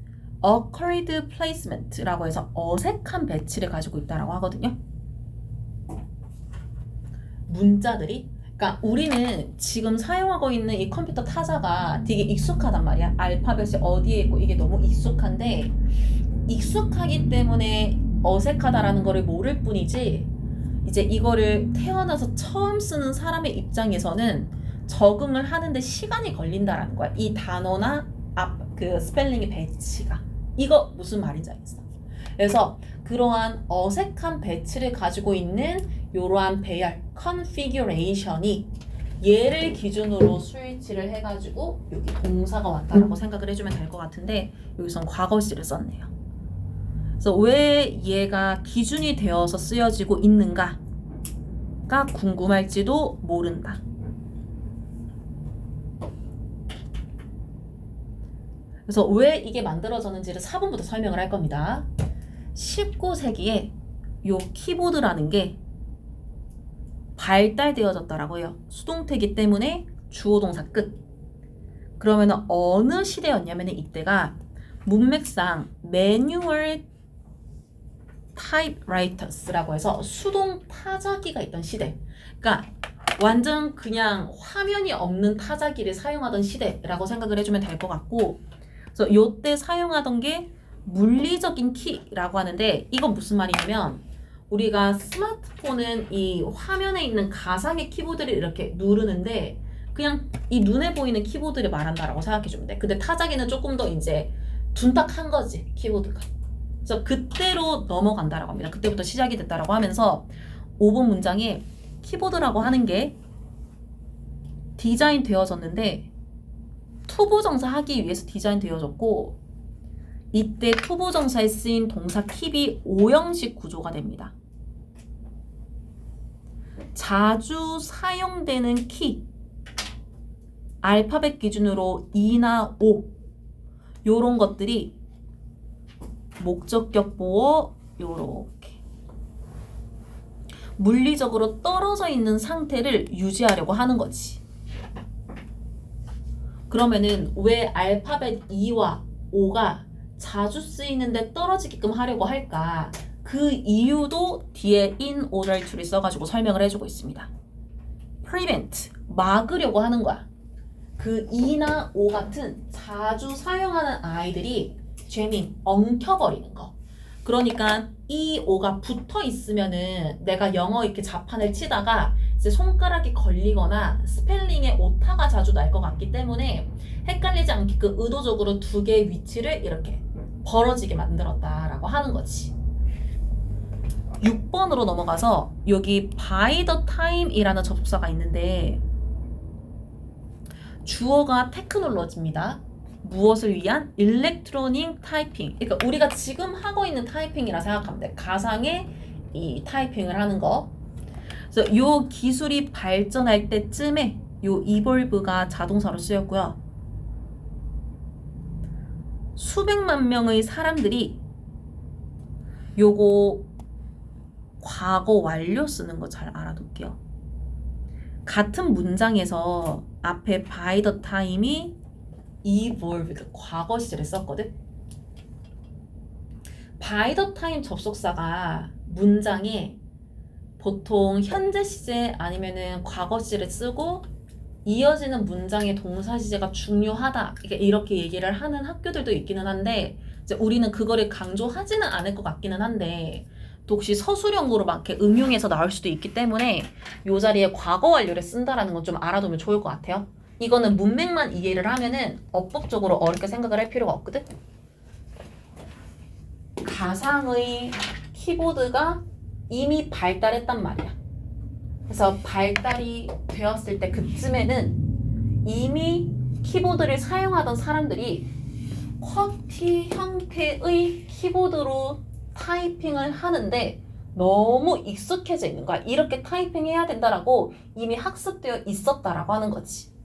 awkward placement라고 해서 어색한 배치를 가지고 있다라고 하거든요. 문자들이 그러니까 우리는 지금 사용하고 있는 이 컴퓨터 타자가 되게 익숙하단 말이야. 알파벳이 어디에 있고 이게 너무 익숙한데 익숙하기 때문에 어색하다라는 거를 모를 뿐이지 이제 이거를 태어나서 처음 쓰는 사람의 입장에서는 적응을 하는데 시간이 걸린다라는 거야. 이 단어나 그 스펠링의 배치가. 이거 무슨 말인지 알겠어? 그래서 그러한 어색한 배치를 가지고 있는 이러한 배열, configuration이 얘를 기준으로 스위치를 해가지고 여기 동사가 왔다라고 생각을 해주면 될 것 같은데 여기선 과거시를 썼네요. 그래서 왜 얘가 기준이 되어서 쓰여지고 있는가가 궁금할지도 모른다. 그래서 왜 이게 만들어졌는지를 4번부터 설명을 할 겁니다. 19세기에 요 키보드라는 게 발달되어졌다라고 해요. 수동태이기 때문에 주어 동사 끝. 그러면 어느 시대였냐면 이때가 문맥상 매뉴얼 타입라이터스라고 해서 수동 타자기가 있던 시대. 그러니까 완전 그냥 화면이 없는 타자기를 사용하던 시대라고 생각을 해주면 될 것 같고 그래서 요때 사용하던 게 물리적인 키라고 하는데 이건 무슨 말이냐면 우리가 스마트폰은 이 화면에 있는 가상의 키보드를 이렇게 누르는데 그냥 이 눈에 보이는 키보드를 말한다라고 생각해주면 돼. 근데 타자기는 조금 더 이제 둔탁한 거지 키보드가. 그래서 그때로 넘어간다라고 합니다. 그때부터 시작이 됐다라고 하면서 5번 문장에 키보드라고 하는 게 디자인 되어졌는데 투부정사 하기 위해서 디자인 되어졌고 이때 투부정사에 쓰인 동사 킵이 5형식 구조가 됩니다. 자주 사용되는 키 알파벳 기준으로 2나 5 요런 것들이 목적격 보어 요렇게 물리적으로 떨어져 있는 상태를 유지하려고 하는 거지. 그러면은 왜 알파벳 E와 O가 자주 쓰이는데 떨어지게끔 하려고 할까? 그 이유도 뒤에 in order to를 써가지고 설명을 해주고 있습니다. prevent, 막으려고 하는 거야. 그 E나 O 같은 자주 사용하는 아이들이 jamming, 엉켜버리는 거. 그러니까 E, O가 붙어 있으면은 내가 영어 이렇게 자판을 치다가 이제 손가락이 걸리거나 스펠링에 오타가 자주 날 것 같기 때문에 헷갈리지 않게끔 의도적으로 두 개의 위치를 이렇게 벌어지게 만들었다라고 하는 거지. 6번으로 넘어가서 여기 by the time이라는 접속사가 있는데 주어가 테크놀로지입니다. 무엇을 위한? 일렉트로닉 타이핑. 그러니까 우리가 지금 하고 있는 타이핑이라 생각하면 돼. 가상의 이 타이핑을 하는 거. 그래서 요 기술이 발전할 때쯤에 요 evolve가 자동사로 쓰였고요. 수백만 명의 사람들이 요거 과거 완료 쓰는 거 잘 알아둘게요. 같은 문장에서 앞에 by the time이 evolved, 과거 시제를 썼거든. by the time 접속사가 문장에 보통 현재 시제 아니면은 과거 시제를 쓰고 이어지는 문장의 동사 시제가 중요하다, 이렇게 얘기를 하는 학교들도 있기는 한데 이제 우리는 그거를 강조하지는 않을 것 같기는 한데 또 혹시 서술형으로 막 이렇게 응용해서 나올 수도 있기 때문에 이 자리에 과거 완료를 쓴다라는 건 좀 알아두면 좋을 것 같아요. 이거는 문맥만 이해를 하면은 어법적으로 어렵게 생각을 할 필요가 없거든. 가상의 키보드가 이미 발달했단 말이야. 그래서 발달이 되었을 때 그쯤에는 이미 키보드를 사용하던 사람들이 쿼티 형태의 키보드로 타이핑을 하는데 너무 익숙해져 있는 거야. 이렇게 타이핑해야 된다라고 이미 학습되어 있었다라고 하는 거지.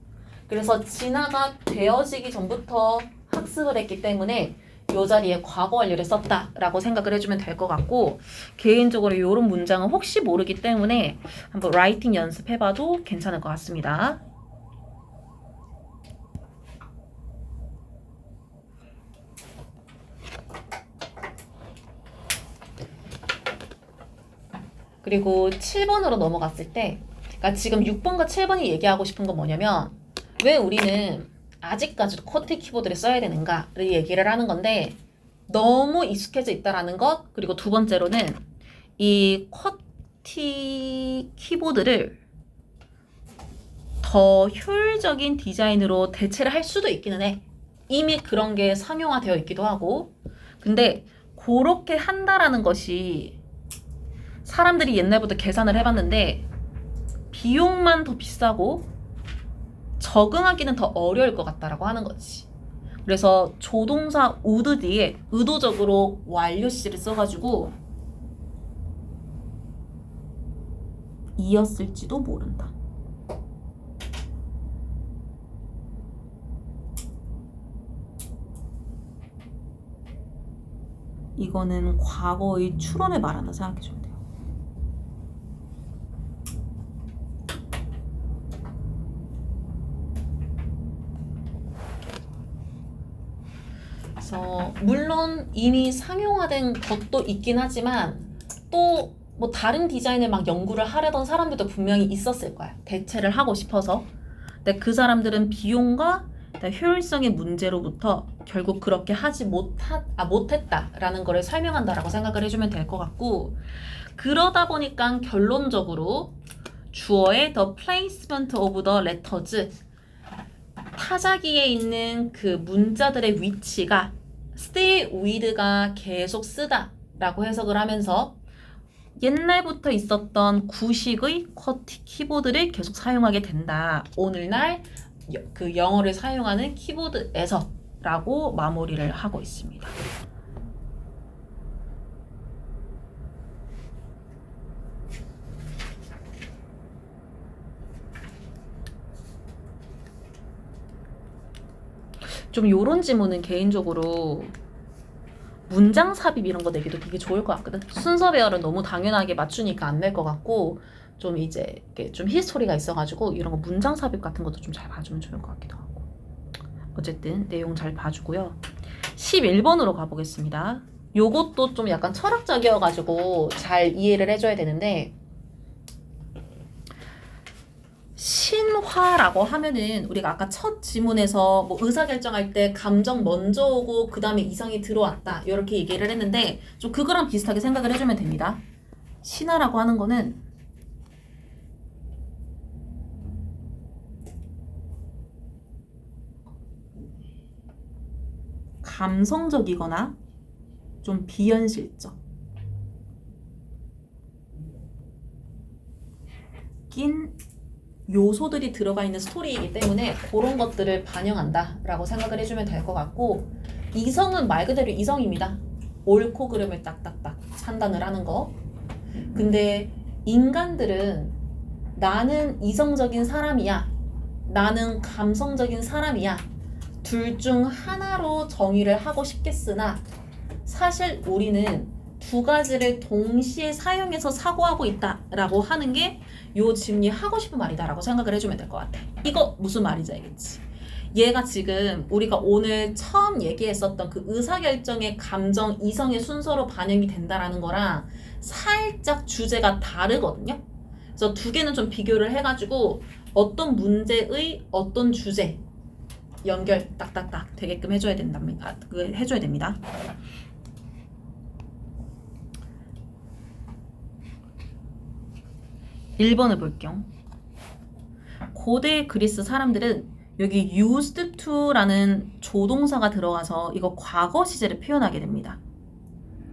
그래서 진화가 되어지기 전부터 학습을 했기 때문에 이 자리에 과거 완료를 썼다라고 생각을 해주면 될 것 같고 개인적으로 이런 문장은 혹시 모르기 때문에 한번 라이팅 연습해봐도 괜찮을 것 같습니다. 그리고 7번으로 넘어갔을 때 그러니까 지금 6번과 7번이 얘기하고 싶은 건 뭐냐면 왜 우리는 아직까지도 쿼티 키보드를 써야 되는가를 얘기를 하는 건데 너무 익숙해져 있다라는 것 그리고 두 번째로는 이 쿼티 키보드를 더 효율적인 디자인으로 대체를 할 수도 있기는 해. 이미 그런 게 상용화되어 있기도 하고 근데 그렇게 한다라는 것이 사람들이 옛날부터 계산을 해봤는데 비용만 더 비싸고 적응하기는 더 어려울 것 같다라고 하는 거지. 그래서 조동사 would 뒤에 의도적으로 완료 시제를 써가지고 이었을지도 모른다. 이거는 과거의 추론을 말한다 생각해주면 돼요. 그래서 물론 이미 상용화된 것도 있긴 하지만 또 뭐 다른 디자인을 막 연구를 하려던 사람들도 분명히 있었을 거야. 대체를 하고 싶어서. 근데 그 사람들은 비용과 효율성의 문제로부터 결국 그렇게 하지 못했다라는 거를 설명한다라고 생각을 해주면 될 것 같고 그러다 보니까 결론적으로 주어의 the placement of the letters 타자기에 있는 그 문자들의 위치가 stay with가 계속 쓰다 라고 해석을 하면서 옛날부터 있었던 구식의 쿼티 키보드를 계속 사용하게 된다. 오늘날 그 영어를 사용하는 키보드에서 라고 마무리를 하고 있습니다. 좀 요런 지문은 개인적으로 문장 삽입 이런 거 내기도 되게 좋을 것 같거든. 순서 배열은 너무 당연하게 맞추니까 안 낼 것 같고 좀 이제 이렇게 좀 히스토리가 있어가지고 이런 거 문장 삽입 같은 것도 좀 잘 봐주면 좋을 것 같기도 하고. 어쨌든 내용 잘 봐주고요. 11번으로 가보겠습니다. 요것도 좀 약간 철학적이어가지고 잘 이해를 해줘야 되는데, 신화라고 하면은 우리가 아까 첫 지문에서 뭐 의사결정할 때 감정 먼저 오고 그 다음에 이성이 들어왔다 이렇게 얘기를 했는데 좀 그거랑 비슷하게 생각을 해주면 됩니다. 신화라고 하는 거는 감성적이거나 좀 비현실적 낀 요소들이 들어가 있는 스토리이기 때문에 그런 것들을 반영한다 라고 생각을 해주면 될 것 같고, 이성은 말 그대로 이성입니다. 옳고 그름을 딱딱딱 판단을 하는 거. 근데 인간들은 나는 이성적인 사람이야, 나는 감성적인 사람이야, 둘 중 하나로 정의를 하고 싶겠으나 사실 우리는 두 가지를 동시에 사용해서 사고하고 있다라고 하는 게 요 질문이 하고 싶은 말이다라고 생각을 해주면 될 것 같아. 이거 무슨 말인지 알겠지? 얘가 지금 우리가 오늘 처음 얘기했었던 그 의사결정의 감정, 이성의 순서로 반영이 된다라는 거랑 살짝 주제가 다르거든요. 그래서 두 개는 좀 비교를 해가지고 어떤 문제의 어떤 주제 연결 딱딱딱 되게끔 해줘야 된답니다. 해줘야 됩니다. 1번을 볼게요. 고대 그리스 사람들은 여기 used to라는 조동사가 들어가서 이거 과거 시제를 표현하게 됩니다.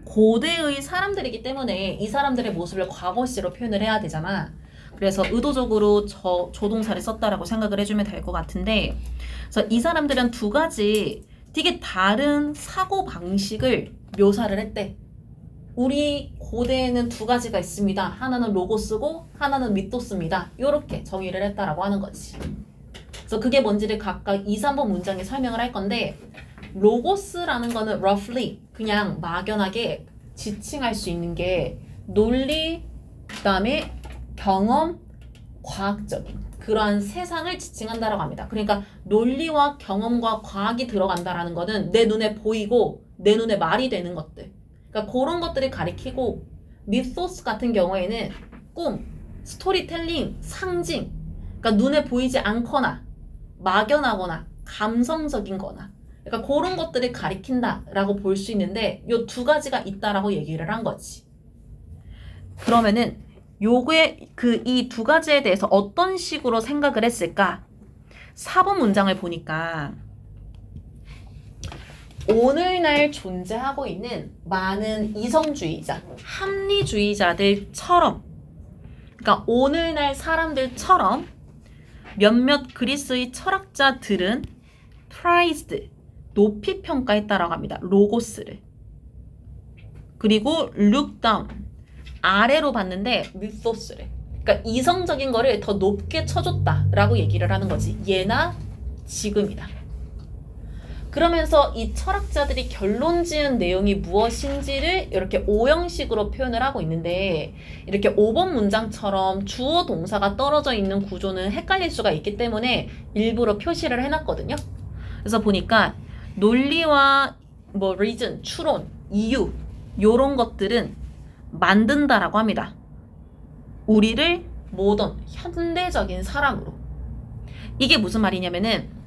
고대의 사람들이기 때문에 이 사람들의 모습을 과거 시제로 표현을 해야 되잖아. 그래서 의도적으로 조동사를 썼다라고 생각을 해주면 될 것 같은데, 그래서 이 사람들은 두 가지 되게 다른 사고 방식을 묘사를 했대. 우리 고대에는 두 가지가 있습니다. 하나는 로고스고 하나는 미토스입니다. 이렇게 정의를 했다라고 하는 거지. 그래서 그게 뭔지를 각각 2, 3번 문장에 설명을 할 건데, 로고스라는 거는 roughly 그냥 막연하게 지칭할 수 있는 게 논리, 그다음에 경험, 과학적인 그러한 세상을 지칭한다라고 합니다. 그러니까 논리와 경험과 과학이 들어간다라는 거는 내 눈에 보이고 내 눈에 말이 되는 것들. 그러니까 그런 것들을 가리키고, 미소스 같은 경우에는 꿈, 스토리텔링, 상징, 그러니까 눈에 보이지 않거나 막연하거나 감성적인 거나 그러니까 그런 것들을 가리킨다라고 볼 수 있는데 요 두 가지가 있다라고 얘기를 한 거지. 그러면은 요게 이 두 가지에 대해서 어떤 식으로 생각을 했을까? 4번 문장을 보니까 오늘날 존재하고 있는 많은 이성주의자, 합리주의자들처럼, 그러니까 오늘날 사람들처럼 몇몇 그리스의 철학자들은 prized, 높이 평가했다라고 합니다. 로고스를. 그리고 look down, 아래로 봤는데 미소스를. 그러니까 이성적인 거를 더 높게 쳐줬다라고 얘기를 하는 거지. 예나 지금이다. 그러면서 이 철학자들이 결론 지은 내용이 무엇인지를 이렇게 오형식으로 표현을 하고 있는데, 이렇게 5번 문장처럼 주어 동사가 떨어져 있는 구조는 헷갈릴 수가 있기 때문에 일부러 표시를 해놨거든요. 그래서 보니까 논리와 뭐 reason, 추론, 이유 요런 것들은 만든다라고 합니다. 우리를 모던, 현대적인 사람으로. 이게 무슨 말이냐면은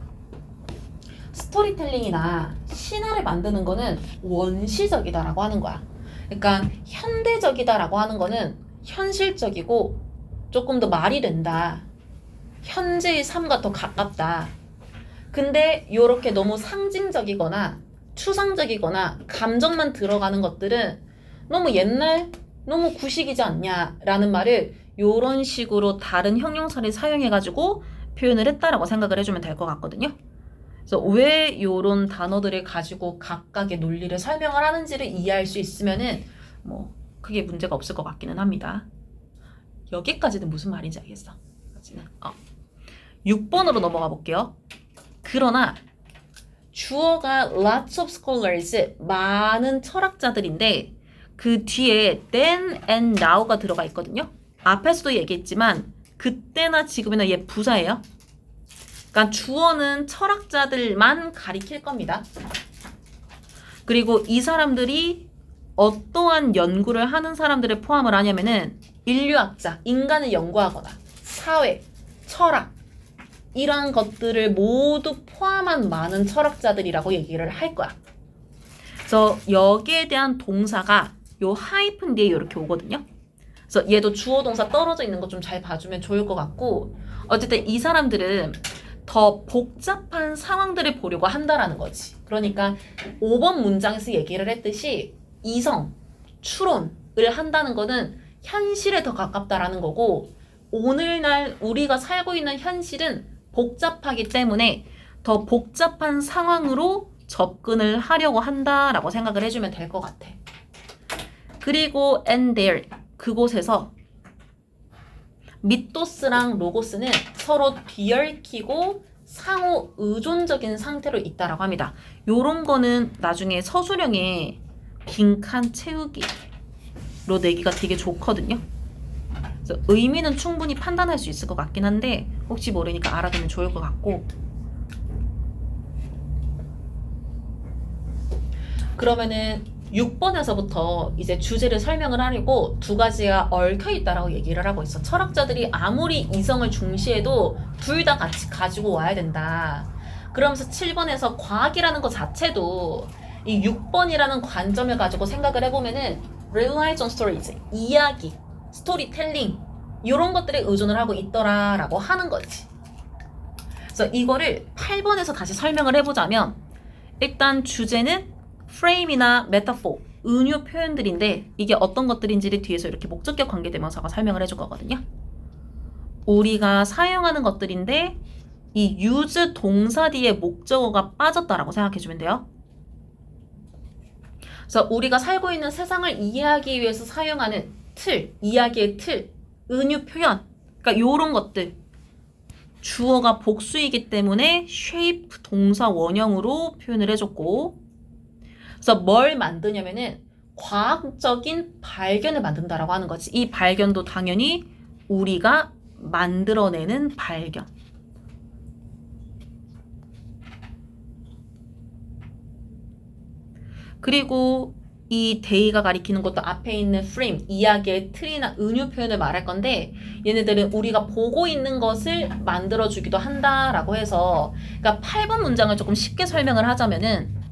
스토리텔링이나 신화를 만드는 거는 원시적이다라고 하는 거야. 그러니까 현대적이다라고 하는 거는 현실적이고 조금 더 말이 된다. 현재의 삶과 더 가깝다. 근데 요렇게 너무 상징적이거나 추상적이거나 감정만 들어가는 것들은 너무 옛날, 너무 구식이지 않냐라는 말을 요런 식으로 다른 형용사를 사용해가지고 표현을 했다라고 생각을 해주면 될 것 같거든요. 그래서 왜 요런 단어들을 가지고 각각의 논리를 설명을 하는지를 이해할 수 있으면은 뭐 크게 문제가 없을 것 같기는 합니다. 여기까지는 무슨 말인지 알겠어. 6번으로 넘어가 볼게요. 그러나 주어가 lots of scholars, 많은 철학자들인데 그 뒤에 then and now가 들어가 있거든요. 앞에서도 얘기했지만 그때나 지금이나 얘 부사예요. 그러니까 주어는 철학자들만 가리킬 겁니다. 그리고 이 사람들이 어떠한 연구를 하는 사람들을 포함을 하냐면은 인류학자, 인간을 연구하거나 사회, 철학 이런 것들을 모두 포함한 많은 철학자들이라고 얘기를 할 거야. 그래서 여기에 대한 동사가 요 하이픈 뒤에 이렇게 오거든요. 그래서 얘도 주어 동사 떨어져 있는 거 좀 잘 봐주면 좋을 것 같고 어쨌든 이 사람들은 더 복잡한 상황들을 보려고 한다라는 거지. 그러니까 5번 문장에서 얘기를 했듯이 이성, 추론을 한다는 거는 현실에 더 가깝다라는 거고 오늘날 우리가 살고 있는 현실은 복잡하기 때문에 더 복잡한 상황으로 접근을 하려고 한다라고 생각을 해주면 될 것 같아. 그리고 and there, 그곳에서 미토스랑 로고스는 서로 비얽히고 상호 의존적인 상태로 있다라고 합니다. 요런 거는 나중에 서술형에 빈칸 채우기로 내기가 되게 좋거든요. 그래서 의미는 충분히 판단할 수 있을 것 같긴 한데 혹시 모르니까 알아두면 좋을 것 같고 그러면은 6번에서부터 이제 주제를 설명을 하려고 두 가지가 얽혀 있다라고 얘기를 하고 있어. 철학자들이 아무리 이성을 중시해도 둘 다 같이 가지고 와야 된다. 그러면서 7번에서 과학이라는 것 자체도 이 6번이라는 관점을 가지고 생각을 해보면은 relies on stories, 이야기, 스토리텔링 이런 것들에 의존을 하고 있더라라고 하는 거지. 그래서 이거를 8번에서 다시 설명을 해보자면 일단 주제는 프레임이나 메타포, 은유 표현들인데 이게 어떤 것들인지를 뒤에서 이렇게 목적격 관계대명사가 설명을 해줄 거거든요. 우리가 사용하는 것들인데 이 use 동사 뒤에 목적어가 빠졌다라고 생각해주면 돼요. 그래서 우리가 살고 있는 세상을 이해하기 위해서 사용하는 틀, 이야기의 틀, 은유 표현, 그러니까 요런 것들 주어가 복수이기 때문에 shape 동사 원형으로 표현을 해줬고 그래서 뭘 만드냐면은 과학적인 발견을 만든다라고 하는 거지. 이 발견도 당연히 우리가 만들어내는 발견. 그리고 이 데이가 가리키는 것도 앞에 있는 프레임, 이야기의 틀이나 은유 표현을 말할 건데 얘네들은 우리가 보고 있는 것을 만들어주기도 한다라고 해서 그러니까 8번 문장을 조금 쉽게 설명을 하자면은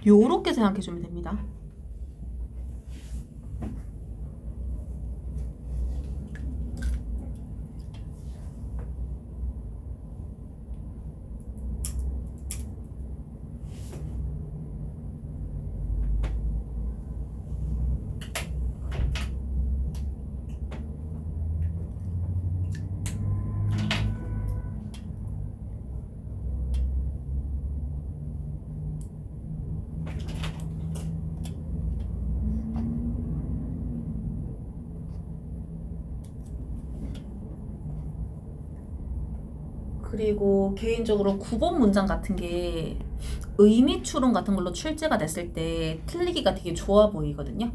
요렇게 생각해주면 됩니다. 그리고 개인적으로 9번 문장 같은 게 의미 추론 같은 걸로 출제가 됐을 때 틀리기가 되게 좋아 보이거든요.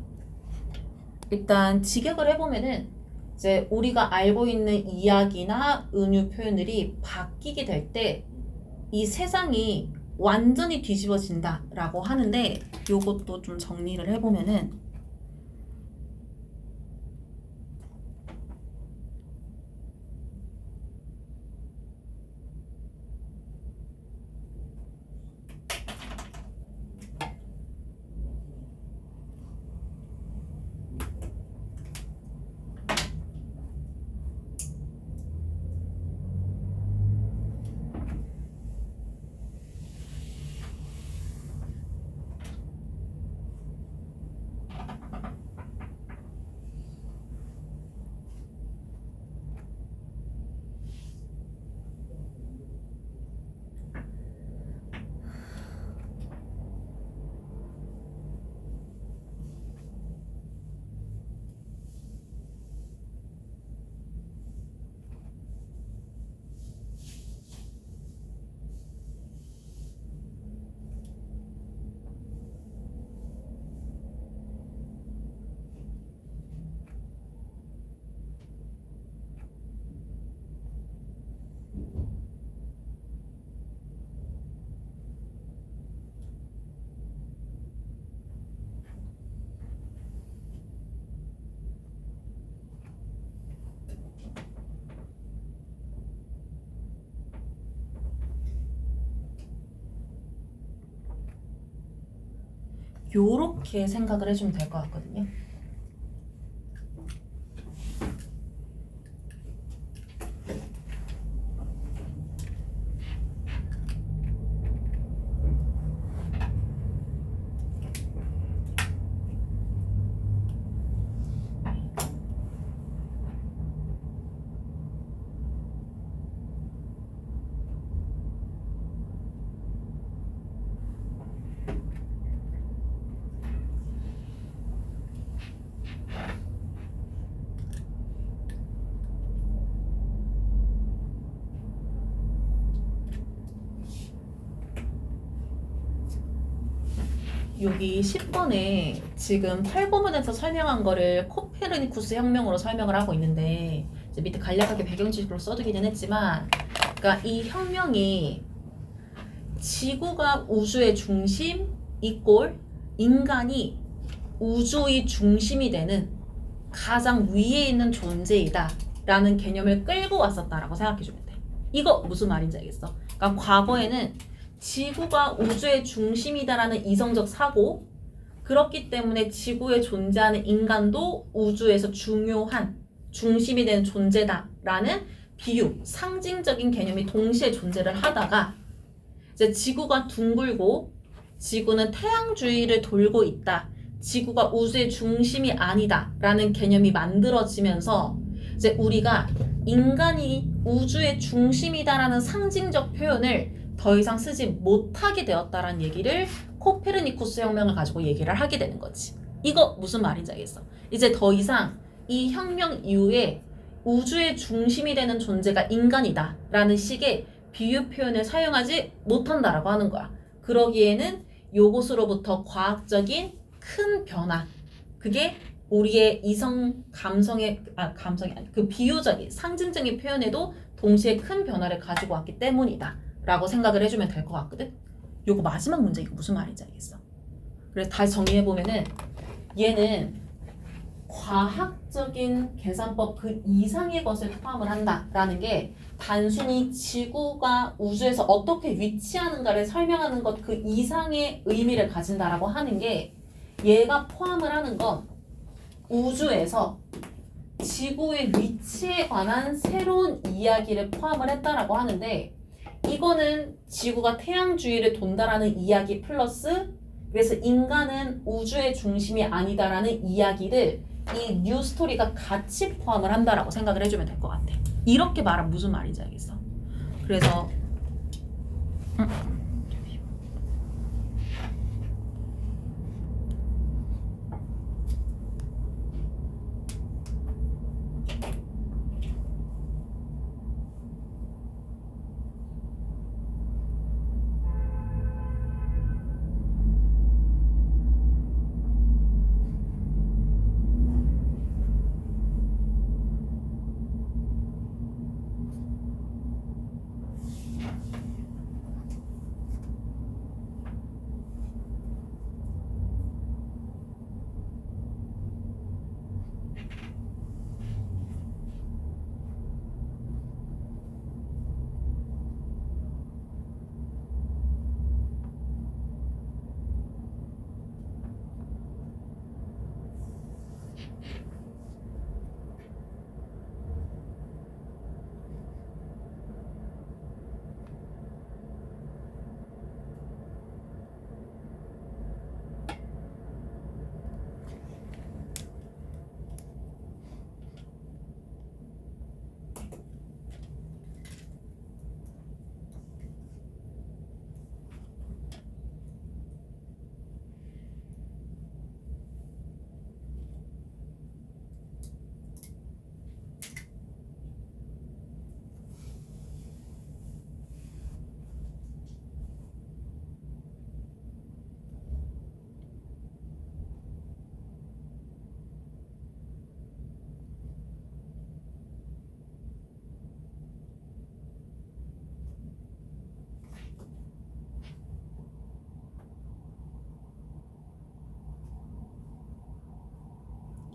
일단 직역을 해보면은 이제 우리가 알고 있는 이야기나 은유 표현들이 바뀌게 될 때 이 세상이 완전히 뒤집어진다라고 하는데 요것도 좀 정리를 해보면은 요렇게 생각을 해주면 될 것 같거든요. 여기 10번에 지금 8부문에서 설명한 거를 코페르니쿠스 혁명으로 설명을 하고 있는데 이제 밑에 간략하게 배경 지식으로 써두기는 했지만 그러니까 이 혁명이 지구가 우주의 중심 이꼴 인간이 우주의 중심이 되는 가장 위에 있는 존재이다 라는 개념을 끌고 왔었다라고 생각해주면 돼. 이거 무슨 말인지 알겠어? 그러니까 과거에는 지구가 우주의 중심이다라는 이성적 사고, 그렇기 때문에 지구에 존재하는 인간도 우주에서 중요한 중심이 되는 존재다라는 비유, 상징적인 개념이 동시에 존재를 하다가 이제 지구가 둥글고 지구는 태양 주위를 돌고 있다. 지구가 우주의 중심이 아니다라는 개념이 만들어지면서 이제 우리가 인간이 우주의 중심이다라는 상징적 표현을 더 이상 쓰지 못하게 되었다라는 얘기를 코페르니쿠스 혁명을 가지고 얘기를 하게 되는 거지. 이거 무슨 말인지 알겠어? 이제 더 이상 이 혁명 이후에 우주의 중심이 되는 존재가 인간이다 라는 식의 비유 표현을 사용하지 못한다라고 하는 거야. 그러기에는 요것으로부터 과학적인 큰 변화, 그게 우리의 이성 감성의 감성이 아니 그 비유적인 상징적인 표현에도 동시에 큰 변화를 가지고 왔기 때문이다 라고 생각을 해주면 될 것 같거든. 요거 마지막 문제 이거 무슨 말인지 알겠어? 그래서 다시 정리해보면은 얘는 과학적인 계산법 그 이상의 것을 포함을 한다라는 게 단순히 지구가 우주에서 어떻게 위치하는가를 설명하는 것 그 이상의 의미를 가진다라고 하는 게 얘가 포함을 하는 건 우주에서 지구의 위치에 관한 새로운 이야기를 포함을 했다라고 하는데 이거는 지구가 태양 주위를 돈다라는 이야기 플러스 그래서 인간은 우주의 중심이 아니다라는 이야기를 이 뉴 스토리가 같이 포함을 한다라고 생각을 해주면 될 것 같아. 이렇게 말하면 무슨 말인지 알겠어? 그래서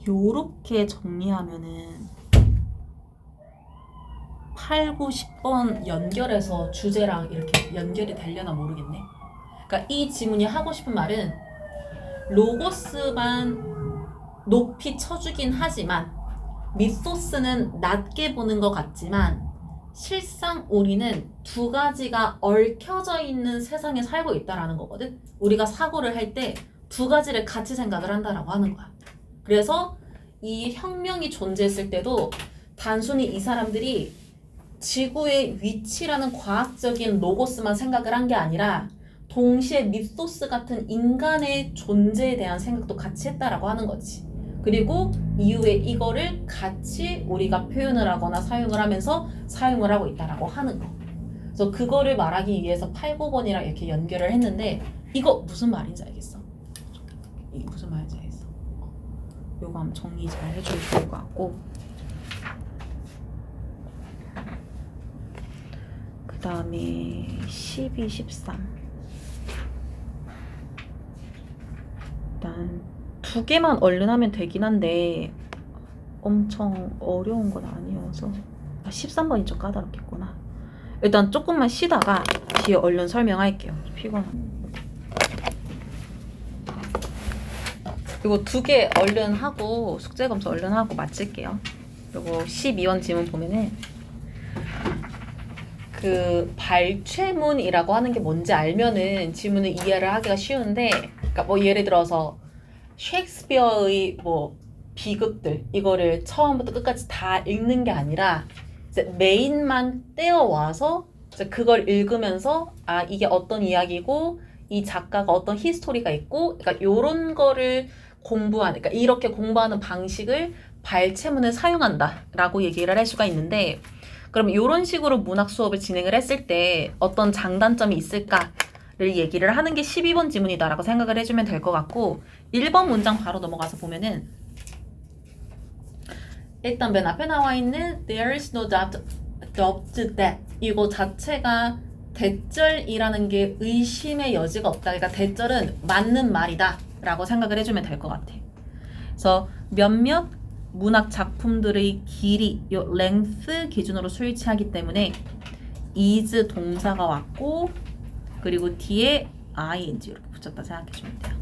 요렇게 정리하면은 8, 9, 10번 연결해서 주제랑 이렇게 연결이 되려나 모르겠네. 그러니까 이 지문이 하고 싶은 말은 로고스만 높이 쳐주긴 하지만 미소스는 낮게 보는 것 같지만 실상 우리는 두 가지가 얽혀져 있는 세상에 살고 있다라는 거거든. 우리가 사고를 할 때 두 가지를 같이 생각을 한다라고 하는 거야. 그래서 이 혁명이 존재했을 때도 단순히 이 사람들이 지구의 위치라는 과학적인 로고스만 생각을 한 게 아니라 동시에 밉소스 같은 인간의 존재에 대한 생각도 같이 했다라고 하는 거지. 그리고 이후에 이거를 같이 우리가 표현을 하거나 사용을 하면서 사용을 하고 있다라고 하는 거. 그래서 그거를 말하기 위해서 8, 9번이랑 이렇게 연결을 했는데 이거 무슨 말인지 알겠어? 이게 무슨 말인지 알겠어? 요거 한번 정리 잘 해줘야 될 것 같고 그 다음에 12, 13 일단 두 개만 얼른 하면 되긴 한데 엄청 어려운 건 아니어서 13번이 좀 까다롭겠구나. 일단 조금만 쉬다가 뒤에 얼른 설명할게요. 피곤하네. 이거 두 개 얼른 하고 숙제 검사 얼른 하고 마칠게요. 그리고 12번 지문 보면은 그 발췌문이라고 하는 게 뭔지 알면은 지문을 이해를 하기가 쉬운데, 그러니까 뭐 예를 들어서 셰익스피어의 뭐 비극들 이거를 처음부터 끝까지 다 읽는 게 아니라 이제 메인만 떼어와서 이제 그걸 읽으면서 아 이게 어떤 이야기고 이 작가가 어떤 히스토리가 있고, 그러니까 요런 거를 공부하는, 그러니까 이렇게 공부하는 방식을 발췌문을 사용한다라고 얘기를 할 수가 있는데, 그럼 이런 식으로 문학 수업을 진행을 했을 때 어떤 장단점이 있을까를 얘기를 하는 게 12번 지문이다라고 생각을 해주면 될 것 같고, 1번 문장 바로 넘어가서 보면은 일단 맨 앞에 나와 있는 There is no doubt that 이거 자체가 대절이라는 게 의심의 여지가 없다. 그러니까 대절은 맞는 말이다 라고 생각을 해주면 될 것 같아. 그래서 몇몇 문학 작품들의 길이, 요 length 기준으로 수일치하기 때문에 is 동사가 왔고, 그리고 뒤에 ing 이렇게 붙였다 생각해주면 돼요.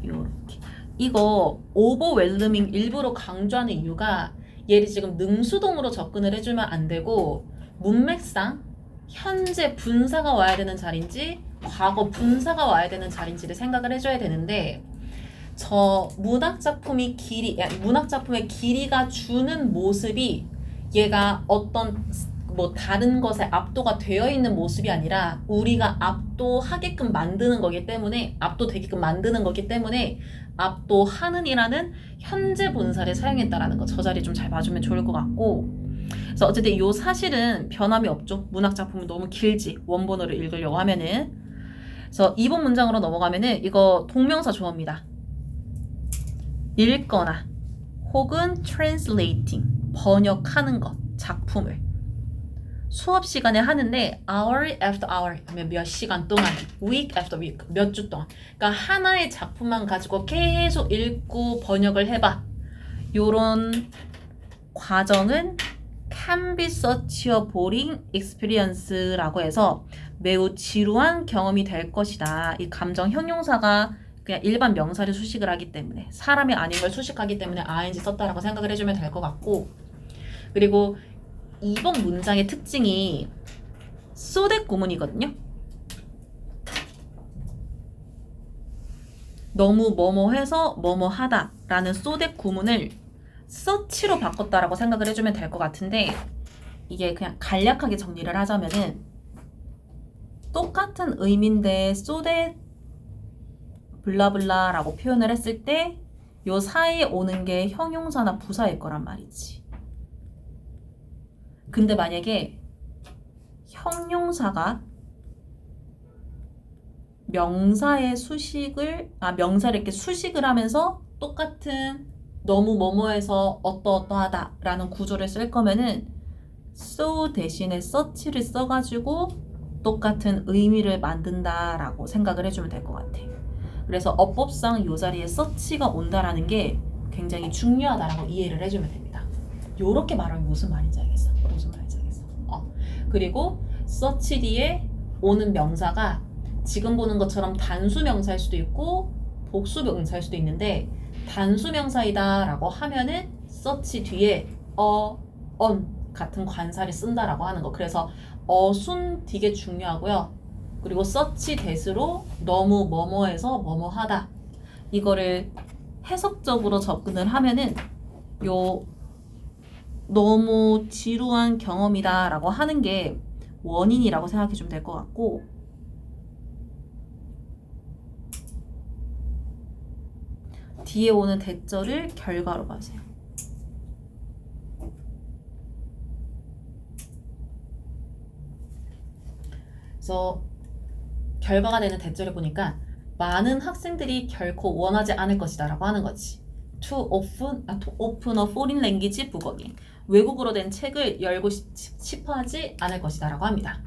요렇게. 이거 overwhelming 일부러 강조하는 이유가 얘를 지금 능수동으로 접근을 해주면 안 되고 문맥상 현재 분사가 와야 되는 자리인지 과거 분사가 와야 되는 자리인지를 생각을 해줘야 되는데, 저 문학작품의 길이가 주는 모습이 얘가 어떤 뭐 다른 것에 압도가 되어 있는 모습이 아니라 우리가 압도하게끔 만드는 거기 때문에, 압도되게끔 만드는 거기 때문에 압도하는이라는 현재 본사를 사용했다라는 거, 저 자리 좀 잘 봐주면 좋을 것 같고, 그래서 어쨌든 이 사실은 변함이 없죠. 문학 작품이 너무 길지, 원본어를 읽으려고 하면은. 그래서 2번 문장으로 넘어가면은 이거 동명사 조어입니다. 읽거나 혹은 translating 번역하는 것, 작품을 수업 시간에 하는데 hour after hour 하면 몇 시간 동안, week after week 몇 주 동안, 그러니까 하나의 작품만 가지고 계속 읽고 번역을 해봐. 요런 과정은 can be such a boring experience라고 해서 매우 지루한 경험이 될 것이다. 이 감정 형용사가 그냥 일반 명사를 수식을 하기 때문에, 사람이 아닌 걸 수식하기 때문에 ing 썼다라고 생각을 해주면 될 것 같고, 그리고 이번 문장의 특징이 so that 구문이거든요. 너무 뭐뭐해서 뭐뭐하다 라는 so that 구문을 such로 바꿨다라고 생각을 해주면 될 것 같은데, 이게 그냥 간략하게 정리를 하자면은 똑같은 의미인데 so that 블라블라 라고 표현을 했을 때 요 사이에 오는 게 형용사나 부사일 거란 말이지. 근데 만약에 형용사가 명사의 수식을, 명사를 이렇게 수식을 하면서 똑같은 너무 뭐뭐해서 어떠어떠하다 라는 구조를 쓸 거면은 so 대신에 such를 써가지고 똑같은 의미를 만든다라고 생각을 해주면 될 것 같아. 그래서 어법상 이 자리에 서치가 온다라는 게 굉장히 중요하다라고 이해를 해주면 됩니다. 요렇게 말하면 무슨 말인지 알겠어? 무슨 말인지 알겠어? 그리고 서치 뒤에 오는 명사가 지금 보는 것처럼 단수 명사일 수도 있고 복수 명사일 수도 있는데 단수 명사이다 라고 하면은 서치 뒤에 on 같은 관사를 쓴다라고 하는 거. 그래서 어순 되게 중요하고요. 그리고 서치 대수로 너무 뭐뭐해서 뭐뭐하다. 이거를 해석적으로 접근을 하면은 요 너무 지루한 경험이다 라고 하는 게 원인이라고 생각해 주면 될 것 같고, 뒤에 오는 대절을 결과로 봐주세요. 그래서 결과가 되는 대절을 보니까 많은 학생들이 결코 원하지 않을 것이다 라고 하는 거지. To open a foreign language book again. 외국어로 된 책을 열고 싶어하지 않을 것이다 라고 합니다.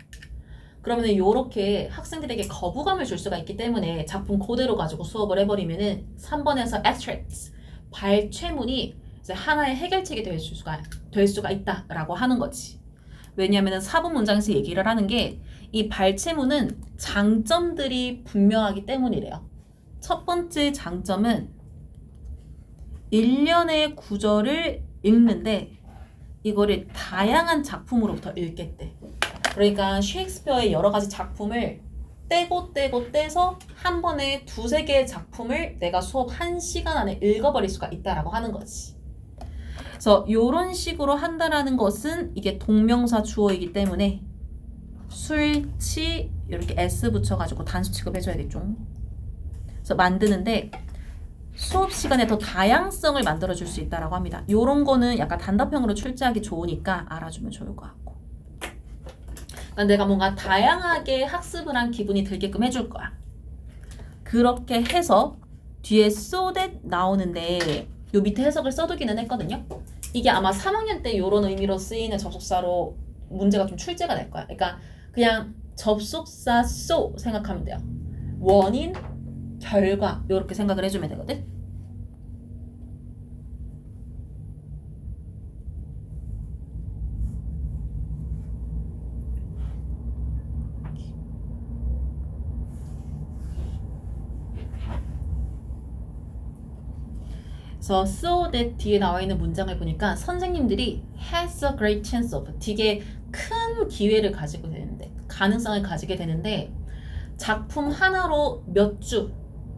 그러면 이렇게 학생들에게 거부감을 줄 수가 있기 때문에 작품 그대로 가지고 수업을 해버리면은 3번에서 extracts, 발췌문이 이제 하나의 해결책이 될 수가 있다라고 하는 거지. 왜냐하면 4번 문장에서 얘기를 하는 게 이 발췌문은 장점들이 분명하기 때문이래요. 첫 번째 장점은 일련의 구절을 읽는데 이거를 다양한 작품으로부터 읽겠대. 그러니까 셰익스피어의 여러 가지 작품을 떼서 한 번에 2-3개의 작품을 내가 수업 1시간 안에 읽어버릴 수가 있다라고 하는 거지. 그래서 이런 식으로 한다라는 것은 이게 동명사 주어이기 때문에 술치 이렇게 s 붙여가지고 단수 취급해줘야겠죠. 그래서 만드는데 수업 시간에 더 다양성을 만들어줄 수 있다라고 합니다. 이런 거는 약간 단답형으로 출제하기 좋으니까 알아주면 좋을 것 같고. 그러니까 내가 뭔가 다양하게 학습을 한 기분이 들게끔 해줄 거야. 그렇게 해서 뒤에 so that 나오는데 요 밑에 해석을 써두기는 했거든요. 이게 아마 3학년 때 이런 의미로 쓰이는 접속사로 문제가 좀 출제가 될 거야. 그러니까 그냥 접속사 so 생각하면 돼요. 원인, 결과 이렇게 생각을 해주면 되거든. 그래서 so that 뒤에 나와 있는 문장을 보니까 선생님들이 has a great chance of 되게 큰 기회를 가지고 되는데 가능성을 가지게 되는데 작품 하나로 몇 주,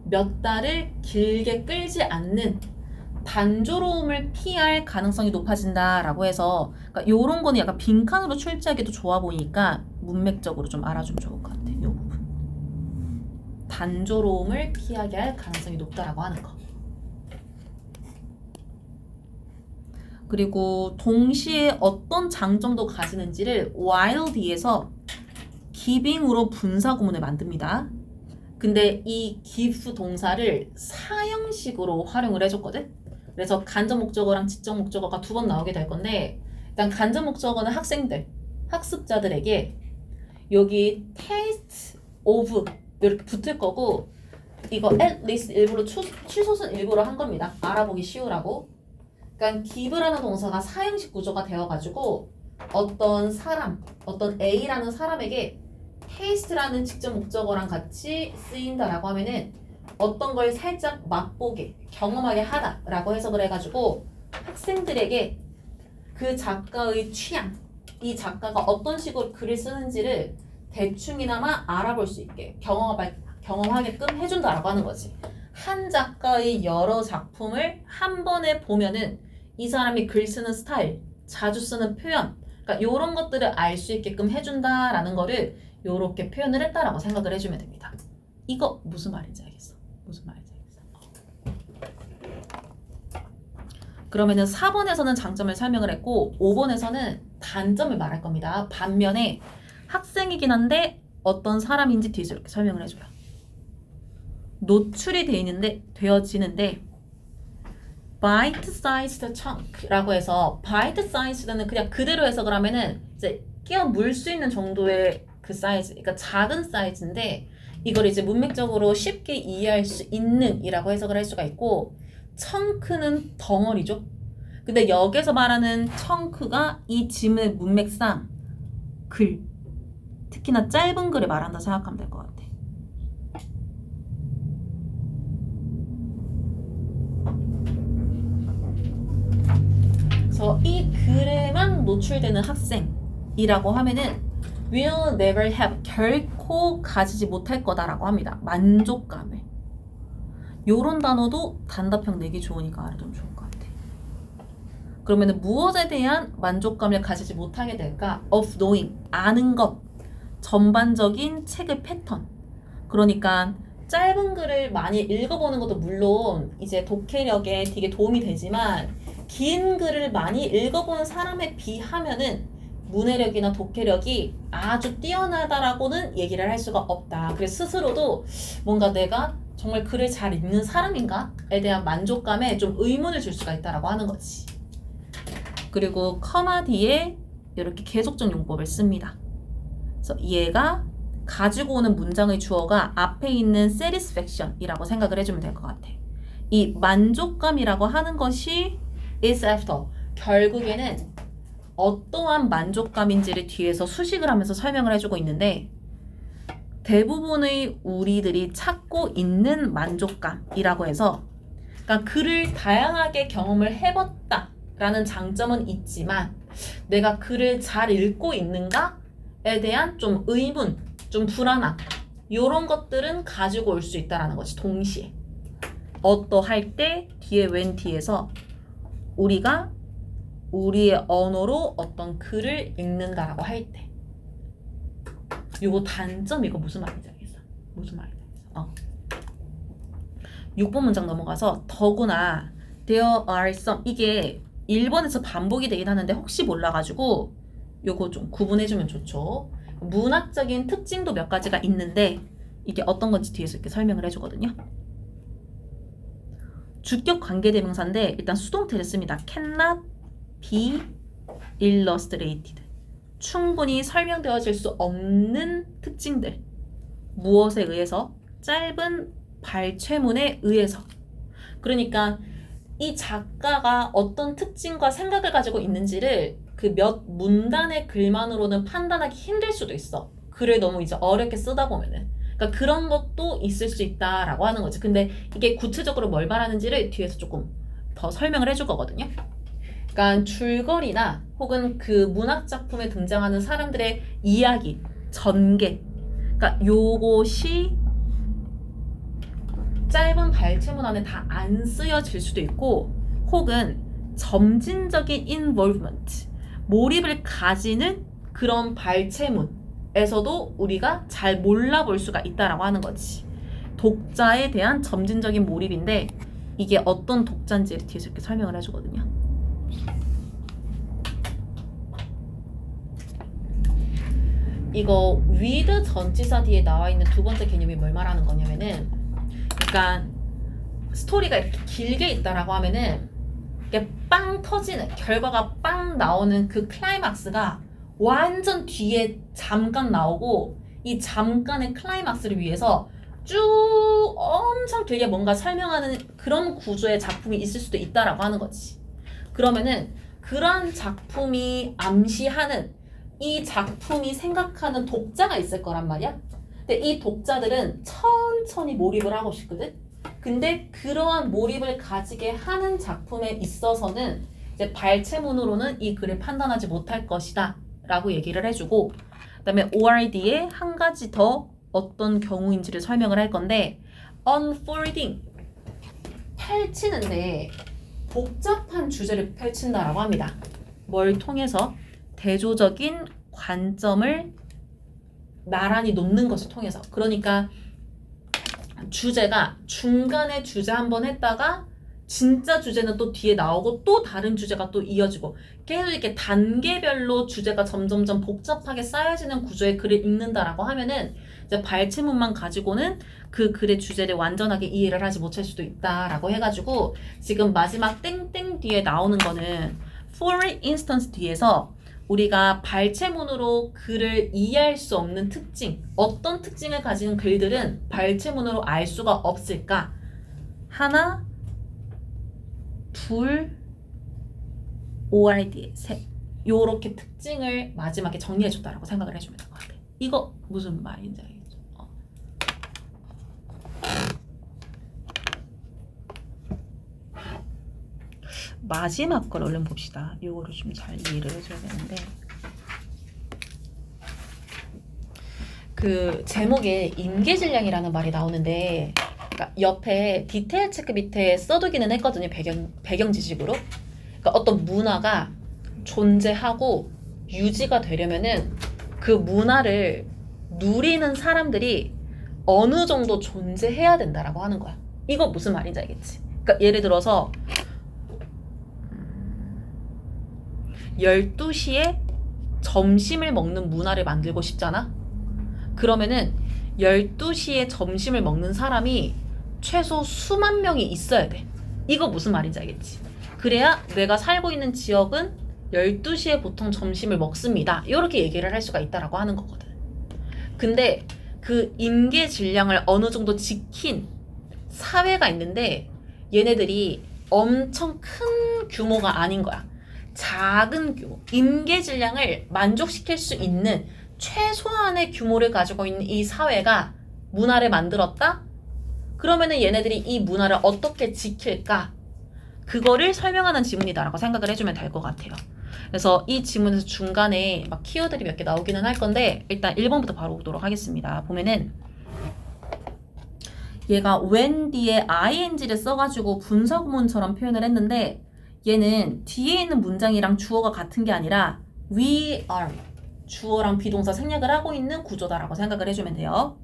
몇 달을 길게 끌지 않는 단조로움을 피할 가능성이 높아진다라고 해서 그러니까 요런 거는 약간 빈칸으로 출제하기도 좋아 보이니까 문맥적으로 좀 알아주면 좋을 것 같아. 요 부분. 단조로움을 피하게 할 가능성이 높다라고 하는 거. 그리고 동시에 어떤 장점도 가지는지를 while 뒤에서 giving으로 분사 구문을 만듭니다. 근데 이 give 동사를 사형식으로 활용을 해줬거든. 그래서 간접 목적어랑 지적 목적어가 2번 나오게 될 건데 일단 간접 목적어는 학생들, 학습자들에게 여기 taste of 이렇게 붙을 거고 이거 at least 일부러 취소는 일부러 한 겁니다. 알아보기 쉬우라고. 그러니까 give라는 동사가 사형식 구조가 되어가지고 어떤 사람, 어떤 A라는 사람에게 taste라는 직접 목적어랑 같이 쓰인다라고 하면은 어떤 걸 살짝 맛보게, 경험하게 하다라고 해석을 해가지고 학생들에게 그 작가의 취향, 이 작가가 어떤 식으로 글을 쓰는지를 대충이나마 알아볼 수 있게 경험하게끔 해준다라고 하는 거지. 한 작가의 여러 작품을 한 번에 보면은 이 사람이 글 쓰는 스타일, 자주 쓰는 표현, 그러니까 이런 것들을 알 수 있게끔 해준다라는 거를 이렇게 표현을 했다라고 생각을 해주면 됩니다. 이거 무슨 말인지 알겠어? 무슨 말인지 알겠어? 그러면은 4번에서는 장점을 설명을 했고 5번에서는 단점을 말할 겁니다. 반면에 학생이긴 한데 어떤 사람인지 뒤에서 이렇게 설명을 해줘요. 노출이 되어지는데 bite-sized chunk라고 해서 bite-sized는 그냥 그대로 해석을 하면은 이제 끼어 물 수 있는 정도의 그 사이즈, 그러니까 작은 사이즈인데 이걸 이제 문맥적으로 쉽게 이해할 수 있는 이라고 해석을 할 수가 있고 청크는 덩어리죠. 근데 여기서 말하는 청크가 이 지문의 문맥상 글, 특히나 짧은 글을 말한다 생각하면 될 것 같아. 그래서 이 글에만 노출되는 학생이라고 하면은 will never have, 결코 가지지 못할 거다라고 합니다. 만족감을. 요런 단어도 단답형 내기 좋으니까 알아두면 좋을 것 같아. 그러면은 무엇에 대한 만족감을 가지지 못하게 될까? of knowing, 아는 것, 전반적인 책의 패턴. 그러니까 짧은 글을 많이 읽어보는 것도 물론 이제 독해력에 되게 도움이 되지만 긴 글을 많이 읽어보는 사람에 비하면은 문해력이나 독해력이 아주 뛰어나다라고는 얘기를 할 수가 없다. 그래서 스스로도 뭔가 내가 정말 글을 잘 읽는 사람인가에 대한 만족감에 좀 의문을 줄 수가 있다라고 하는 거지. 그리고 커마 뒤에 이렇게 계속적 용법을 씁니다. 그래서 얘가 가지고 오는 문장의 주어가 앞에 있는 satisfaction이라고 생각을 해주면 될 것 같아. 이 만족감이라고 하는 것이 is after, 결국에는 어떠한 만족감인지를 뒤에서 수식을 하면서 설명을 해주고 있는데 대부분의 우리들이 찾고 있는 만족감이라고 해서 그러니까 글을 다양하게 경험을 해봤다라는 장점은 있지만 내가 글을 잘 읽고 있는가에 대한 좀 의문, 좀 불안함 이런 것들은 가지고 올 수 있다는 거지. 동시에 어떠할 때 뒤에 웬 뒤에서 우리가 우리의 언어로 어떤 글을 읽는다라고 할 때 요거 단점 이거 무슨 말인지 알겠어? 무슨 말인지 알겠어? 6번 문장 넘어가서 더구나 there are some, 이게 1번에서 반복이 되긴 하는데 혹시 몰라가지고 요거 좀 구분해주면 좋죠. 문학적인 특징도 몇 가지가 있는데 이게 어떤 건지 뒤에서 이렇게 설명을 해주거든요. 주격 관계대명사인데 일단 수동태를 씁니다. cannot be illustrated. 충분히 설명되어질 수 없는 특징들. 무엇에 의해서? 짧은 발췌문에 의해서. 그러니까 이 작가가 어떤 특징과 생각을 가지고 있는지를 그 몇 문단의 글만으로는 판단하기 힘들 수도 있어. 글을 너무 이제 어렵게 쓰다 보면은. 그러니까 그런 것도 있을 수 있다라고 하는 거지. 근데 이게 구체적으로 뭘 말하는지를 뒤에서 조금 더 설명을 해줄 거거든요. 그러니까 줄거리나 혹은 그 문학 작품에 등장하는 사람들의 이야기, 전개, 그러니까 요것이 짧은 발췌문 안에 다 안 쓰여질 수도 있고 혹은 점진적인 involvement, 몰입을 가지는 그런 발췌문에서도 우리가 잘 몰라볼 수가 있다라고 하는 거지. 독자에 대한 점진적인 몰입인데 이게 어떤 독자인지를 뒤에서 이렇게 설명을 해주거든요. 이거 with 전치사 뒤에 나와 있는 두 번째 개념이 뭘 말하는 거냐면은 그러니까 스토리가 이렇게 길게 있다라고 하면은 이게 빵 터지는 결과가 빵 나오는 그 클라이막스가 완전 뒤에 잠깐 나오고 이 잠깐의 클라이막스를 위해서 쭉 엄청 길게 뭔가 설명하는 그런 구조의 작품이 있을 수도 있다라고 하는 거지. 그러면은 그런 작품이 암시하는 이 작품이 생각하는 독자가 있을 거란 말이야. 근데 이 독자들은 천천히 몰입을 하고 싶거든. 근데 그러한 몰입을 가지게 하는 작품에 있어서는 이제 발췌문으로는 이 글을 판단하지 못할 것이다 라고 얘기를 해주고 그다음에 ORD에 한 가지 더 어떤 경우인지를 설명을 할 건데 unfolding, 펼치는데 복잡한 주제를 펼친다라고 합니다. 뭘 통해서? 대조적인 관점을 나란히 놓는 것을 통해서. 그러니까 주제가 중간에 주제 한번 했다가 진짜 주제는 또 뒤에 나오고 또 다른 주제가 또 이어지고 계속 이렇게 단계별로 주제가 점점점 복잡하게 쌓여지는 구조의 글을 읽는다라고 하면은 이제 발췌문만 가지고는 그 글의 주제를 완전하게 이해를 하지 못할 수도 있다라고 해가지고 지금 마지막 땡땡 뒤에 나오는 거는 for instance 뒤에서 우리가 발췌문으로 글을 이해할 수 없는 특징, 어떤 특징을 가진 글들은 발췌문으로 알 수가 없을까? 하나, 둘, ORD, 셋. 요렇게 특징을 마지막에 정리해줬다라고 생각을 해주면 될 것 같아. 이거 무슨 말인지 알겠죠? 마지막 걸 얼른 봅시다. 요거를 좀 잘 이해를 해줘야 되는데, 그 제목에 임계질량이라는 말이 나오는데, 그러니까 옆에 디테일 체크 밑에 써두기는 했거든요. 배경 지식으로. 그러니까 어떤 문화가 존재하고 유지가 되려면은 그 문화를 누리는 사람들이 어느 정도 존재해야 된다라고 하는 거야. 이거 무슨 말인지 알겠지? 그러니까 예를 들어서 12시에 점심을 먹는 문화를 만들고 싶잖아? 그러면은 12시에 점심을 먹는 사람이 최소 수만 명이 있어야 돼. 이거 무슨 말인지 알겠지? 그래야 내가 살고 있는 지역은 12시에 보통 점심을 먹습니다. 이렇게 얘기를 할 수가 있다라고 하는 거거든. 근데 그 임계 질량을 어느 정도 지킨 사회가 있는데 얘네들이 엄청 큰 규모가 아닌 거야. 작은 규모, 임계 질량을 만족시킬 수 있는 최소한의 규모를 가지고 있는 이 사회가 문화를 만들었다? 그러면은 얘네들이 이 문화를 어떻게 지킬까? 그거를 설명하는 지문이다라고 생각을 해주면 될 것 같아요. 그래서 이 지문에서 중간에 막 키워드들이 몇 개 나오기는 할 건데 일단 1번부터 바로 보도록 하겠습니다. 보면은 얘가 when 뒤에 ing를 써가지고 분사구문처럼 표현을 했는데 얘는 뒤에 있는 문장이랑 주어가 같은 게 아니라 we are 주어랑 비동사 생략을 하고 있는 구조다라고 생각을 해주면 돼요.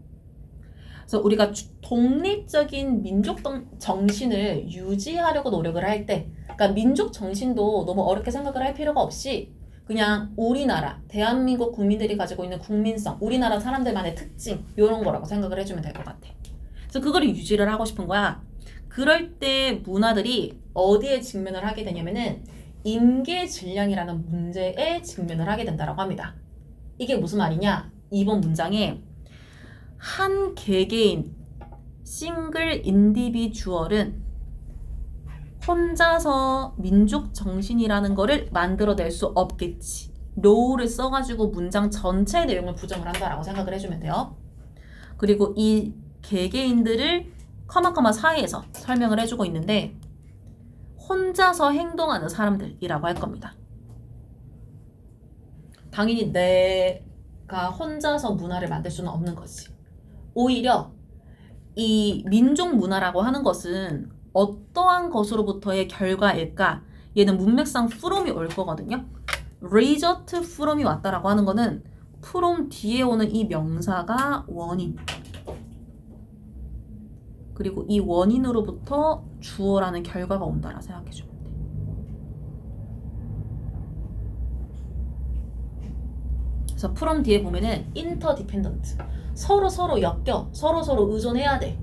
그래서 우리가 독립적인 민족 정신을 유지하려고 노력을 할 때, 그러니까 민족 정신도 너무 어렵게 생각을 할 필요가 없이 그냥 우리나라, 대한민국 국민들이 가지고 있는 국민성, 우리나라 사람들만의 특징 이런 거라고 생각을 해주면 될 것 같아. 그래서 그거를 유지를 하고 싶은 거야. 그럴 때 문화들이 어디에 직면을 하게 되냐면은 임계질량이라는 문제에 직면을 하게 된다라고 합니다. 이게 무슨 말이냐? 이번 문장에 한 개개인 싱글 인디비주얼은 혼자서 민족 정신이라는 거를 만들어낼 수 없겠지. no를 써가지고 문장 전체의 내용을 부정을 한다라고 생각을 해주면 돼요. 그리고 이 개개인들을 커마 사이에서 설명을 해주고 있는데 혼자서 행동하는 사람들이라고 할 겁니다. 당연히 내가 혼자서 문화를 만들 수는 없는 거지. 오히려 이 민족 문화라고 하는 것은 어떠한 것으로부터의 결과일까? 얘는 문맥상 from이 올 거거든요. result from이 왔다라고 하는 거는 from 뒤에 오는 이 명사가 원인. 그리고 이 원인으로부터 주어라는 결과가 온다라 생각해주면 돼. 그래서 from 뒤에 보면은 interdependent. 서로 엮여. 서로 의존해야 돼.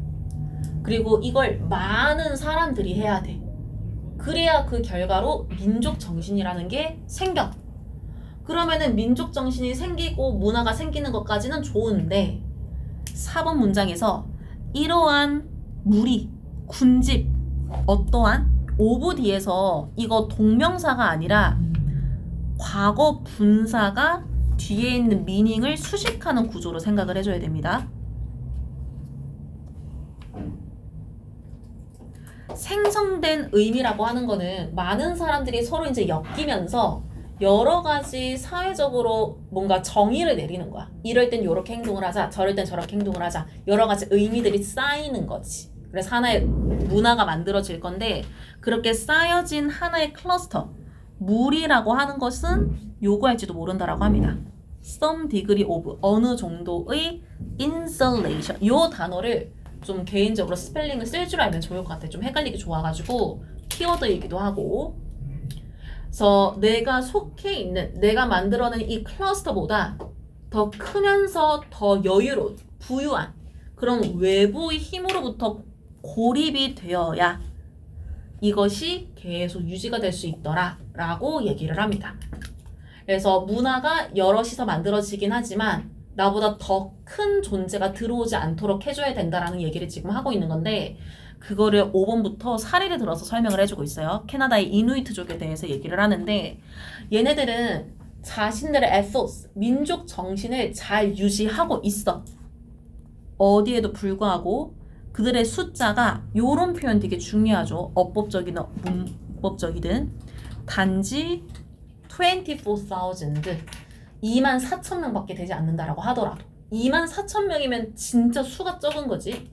그리고 이걸 많은 사람들이 해야 돼. 그래야 그 결과로 민족 정신이라는 게 생겨. 그러면은 민족 정신이 생기고 문화가 생기는 것까지는 좋은데 4번 문장에서 이러한 무리, 군집, 어떠한 오브 뒤에서 이거 동명사가 아니라 과거 분사가 뒤에 있는 미닝을 수식하는 구조로 생각을 해줘야 됩니다. 생성된 의미라고 하는 거는 많은 사람들이 서로 이제 엮이면서 여러 가지 사회적으로 뭔가 정의를 내리는 거야. 이럴 땐 이렇게 행동을 하자, 저럴 땐 저렇게 행동을 하자. 여러 가지 의미들이 쌓이는 거지. 그래서 하나의 문화가 만들어질 건데 그렇게 쌓여진 하나의 클러스터, 무리라고 하는 것은 요구할지도 모른다라고 합니다. Some degree of 어느 정도의 insulation. 요 단어를 좀 개인적으로 스펠링을 쓸 줄 알면 좋을 것 같아. 좀 헷갈리기 좋아가지고 키워드이기도 하고. 그래서 내가 속해 있는, 내가 만들어낸 이 클러스터보다 더 크면서 더 여유로운, 부유한 그런 외부의 힘으로부터 고립이 되어야 이것이 계속 유지가 될 수 있더라 라고 얘기를 합니다. 그래서 문화가 여럿이서 만들어지긴 하지만 나보다 더 큰 존재가 들어오지 않도록 해줘야 된다라는 얘기를 지금 하고 있는 건데 그거를 5번부터 사례를 들어서 설명을 해주고 있어요. 캐나다의 이누이트족에 대해서 얘기를 하는데 얘네들은 자신들의 에소스, 민족 정신을 잘 유지하고 있어. 어디에도 불구하고 그들의 숫자가 요런 표현 되게 중요하죠. 어법적이든 문법적이든 단지 24,000 24,000명밖에 되지 않는다라고 하더라도 24,000명이면 진짜 수가 적은 거지.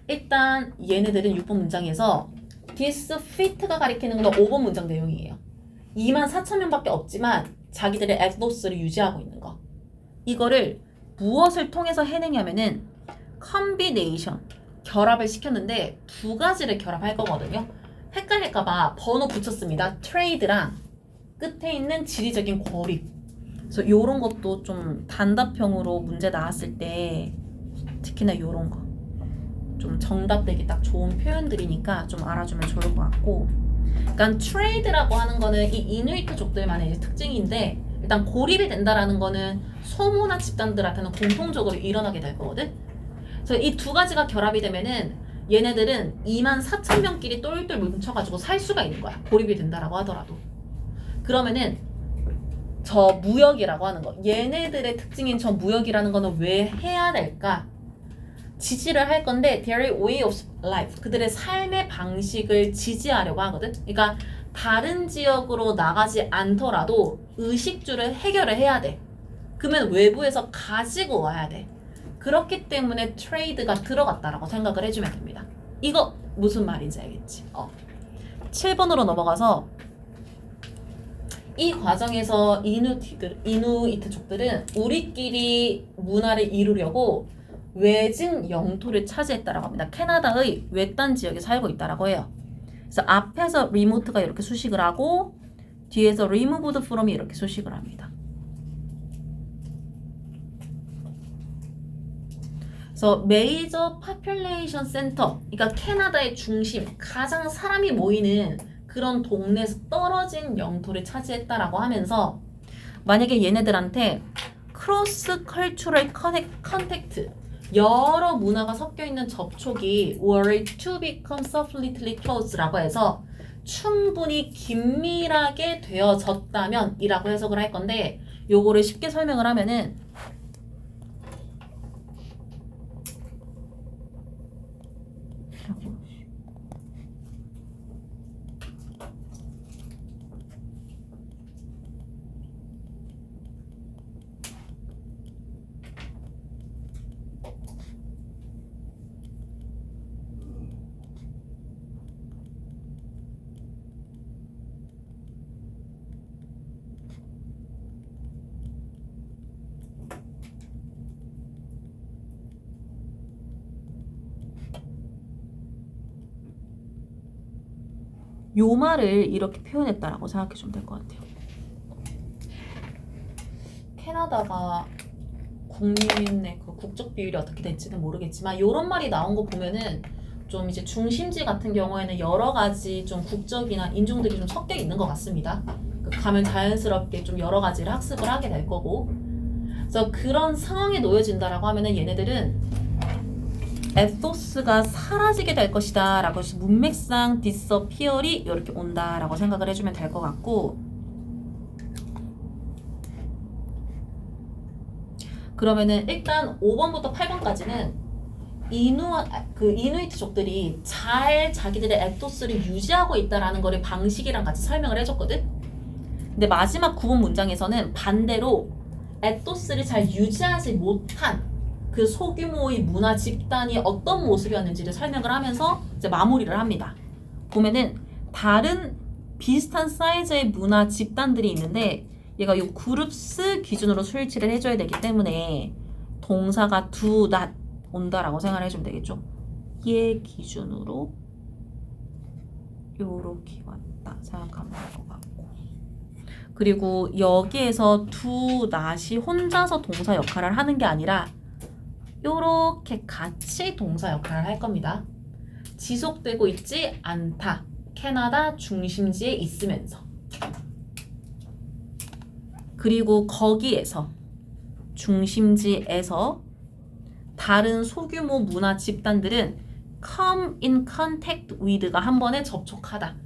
일단 얘네들은 6번 문장에서 this fit가 가리키는 건 5번 문장 내용이에요. 24,000명밖에 없지만 자기들의 에소스를 유지하고 있는 거. 이거를 무엇을 통해서 해내냐면은 combination, 결합을 시켰는데 두 가지를 결합할 거거든요. 헷갈릴까봐 번호 붙였습니다. trade랑 끝에 있는 지리적인 고립. 그래서 이런 것도 좀 단답형으로 문제 나왔을 때 특히나 이런 거 좀 정답되기 딱 좋은 표현들이니까 좀 알아주면 좋을 것 같고, 그러니까 트레이드라고 하는 거는 이 이누이트족들만의 이제 특징인데 일단 고립이 된다라는 거는 소문화 집단들한테는 공통적으로 일어나게 될 거거든. 그래서 이 두 가지가 결합이 되면은 얘네들은 24,000명끼리 똘똘 뭉쳐가지고 살 수가 있는 거야. 고립이 된다라고 하더라도. 그러면은 저 무역이라고 하는 거, 얘네들의 특징인 저 무역이라는 거는 왜 해야 될까? 지지를 할 건데 their way of life, 그들의 삶의 방식을 지지하려고 하거든. 그러니까 다른 지역으로 나가지 않더라도 의식주를 해결을 해야 돼. 그러면 외부에서 가지고 와야 돼. 그렇기 때문에 트레이드가 들어갔다라고 생각을 해주면 됩니다. 이거 무슨 말인지 알겠지? 7번으로 넘어가서 이 과정에서 이누이트족들은 우리끼리 문화를 이루려고 외진 영토를 차지했다라고 합니다. 캐나다의 외딴 지역에 살고 있다라고 해요. 그래서 앞에서 remote가 이렇게 수식을 하고 뒤에서 removed from이 이렇게 수식을 합니다. 그래서 major population center, 그러니까 캐나다의 중심, 가장 사람이 모이는 그런 동네에서 떨어진 영토를 차지했다라고 하면서 만약에 얘네들한테 cross cultural contact, 여러 문화가 섞여 있는 접촉이 were to become sufficiently close라고 해서 충분히 긴밀하게 되어졌다면 이라고 해석을 할 건데 요거를 쉽게 설명을 하면은 요 말을 이렇게 표현했다라고 생각해주면 될 것 같아요. 캐나다가 국민의 그 국적 비율이 어떻게 될지는 모르겠지만 이런 말이 나온 거 보면은 좀 이제 중심지 같은 경우에는 여러 가지 좀 국적이나 인종들이 좀 섞여 있는 것 같습니다. 가면 자연스럽게 좀 여러 가지를 학습을 하게 될 거고, 그래서 그런 상황에 놓여진다라고 하면은 얘네들은 에소스가 사라지게 될 것이다 라고 해서 문맥상 disappear이 이렇게 온다 라고 생각을 해주면 될 것 같고, 그러면은 일단 5번부터 8번까지는 이누이트족들이 잘 자기들의 에토스를 유지하고 있다라는 거를 방식이랑 같이 설명을 해줬거든. 근데 마지막 9번 문장에서는 반대로 에토스를 잘 유지하지 못한 그 소규모의 문화 집단이 어떤 모습이었는지를 설명을 하면서 이제 마무리를 합니다. 보면은 다른 비슷한 사이즈의 문화 집단들이 있는데 얘가 이 그룹스 기준으로 수일치를 해줘야 되기 때문에 동사가 do not 온다라고 생각을 해주면 되겠죠. 얘 기준으로 요렇게 왔다 생각하면 될 것 같고, 그리고 여기에서 do not이 혼자서 동사 역할을 하는 게 아니라 요렇게 같이 동사 역할을 할 겁니다. 지속되고 있지 않다. 캐나다 중심지에 있으면서. 그리고 거기에서 중심지에서 다른 소규모 문화 집단들은 come in contact with가 한 번에 접촉하다.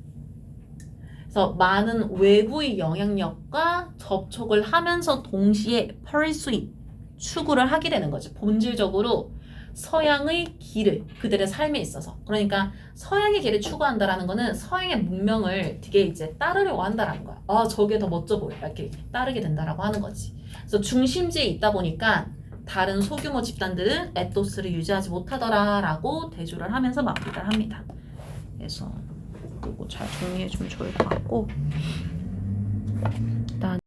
그래서 많은 외부의 영향력과 접촉을 하면서 동시에 persuade, 추구를 하게 되는 거지. 본질적으로 서양의 길을 그들의 삶에 있어서. 그러니까 서양의 길을 추구한다라는 거는 서양의 문명을 되게 이제 따르려고 한다라는 거야. 아, 저게 더 멋져 보여. 이렇게 따르게 된다라고 하는 거지. 그래서 중심지에 있다 보니까 다른 소규모 집단들은 에토스를 유지하지 못하더라라고 대조를 하면서 마무리를 합니다. 그래서 이거 잘 정리해주면 좋을 것 같고, 일단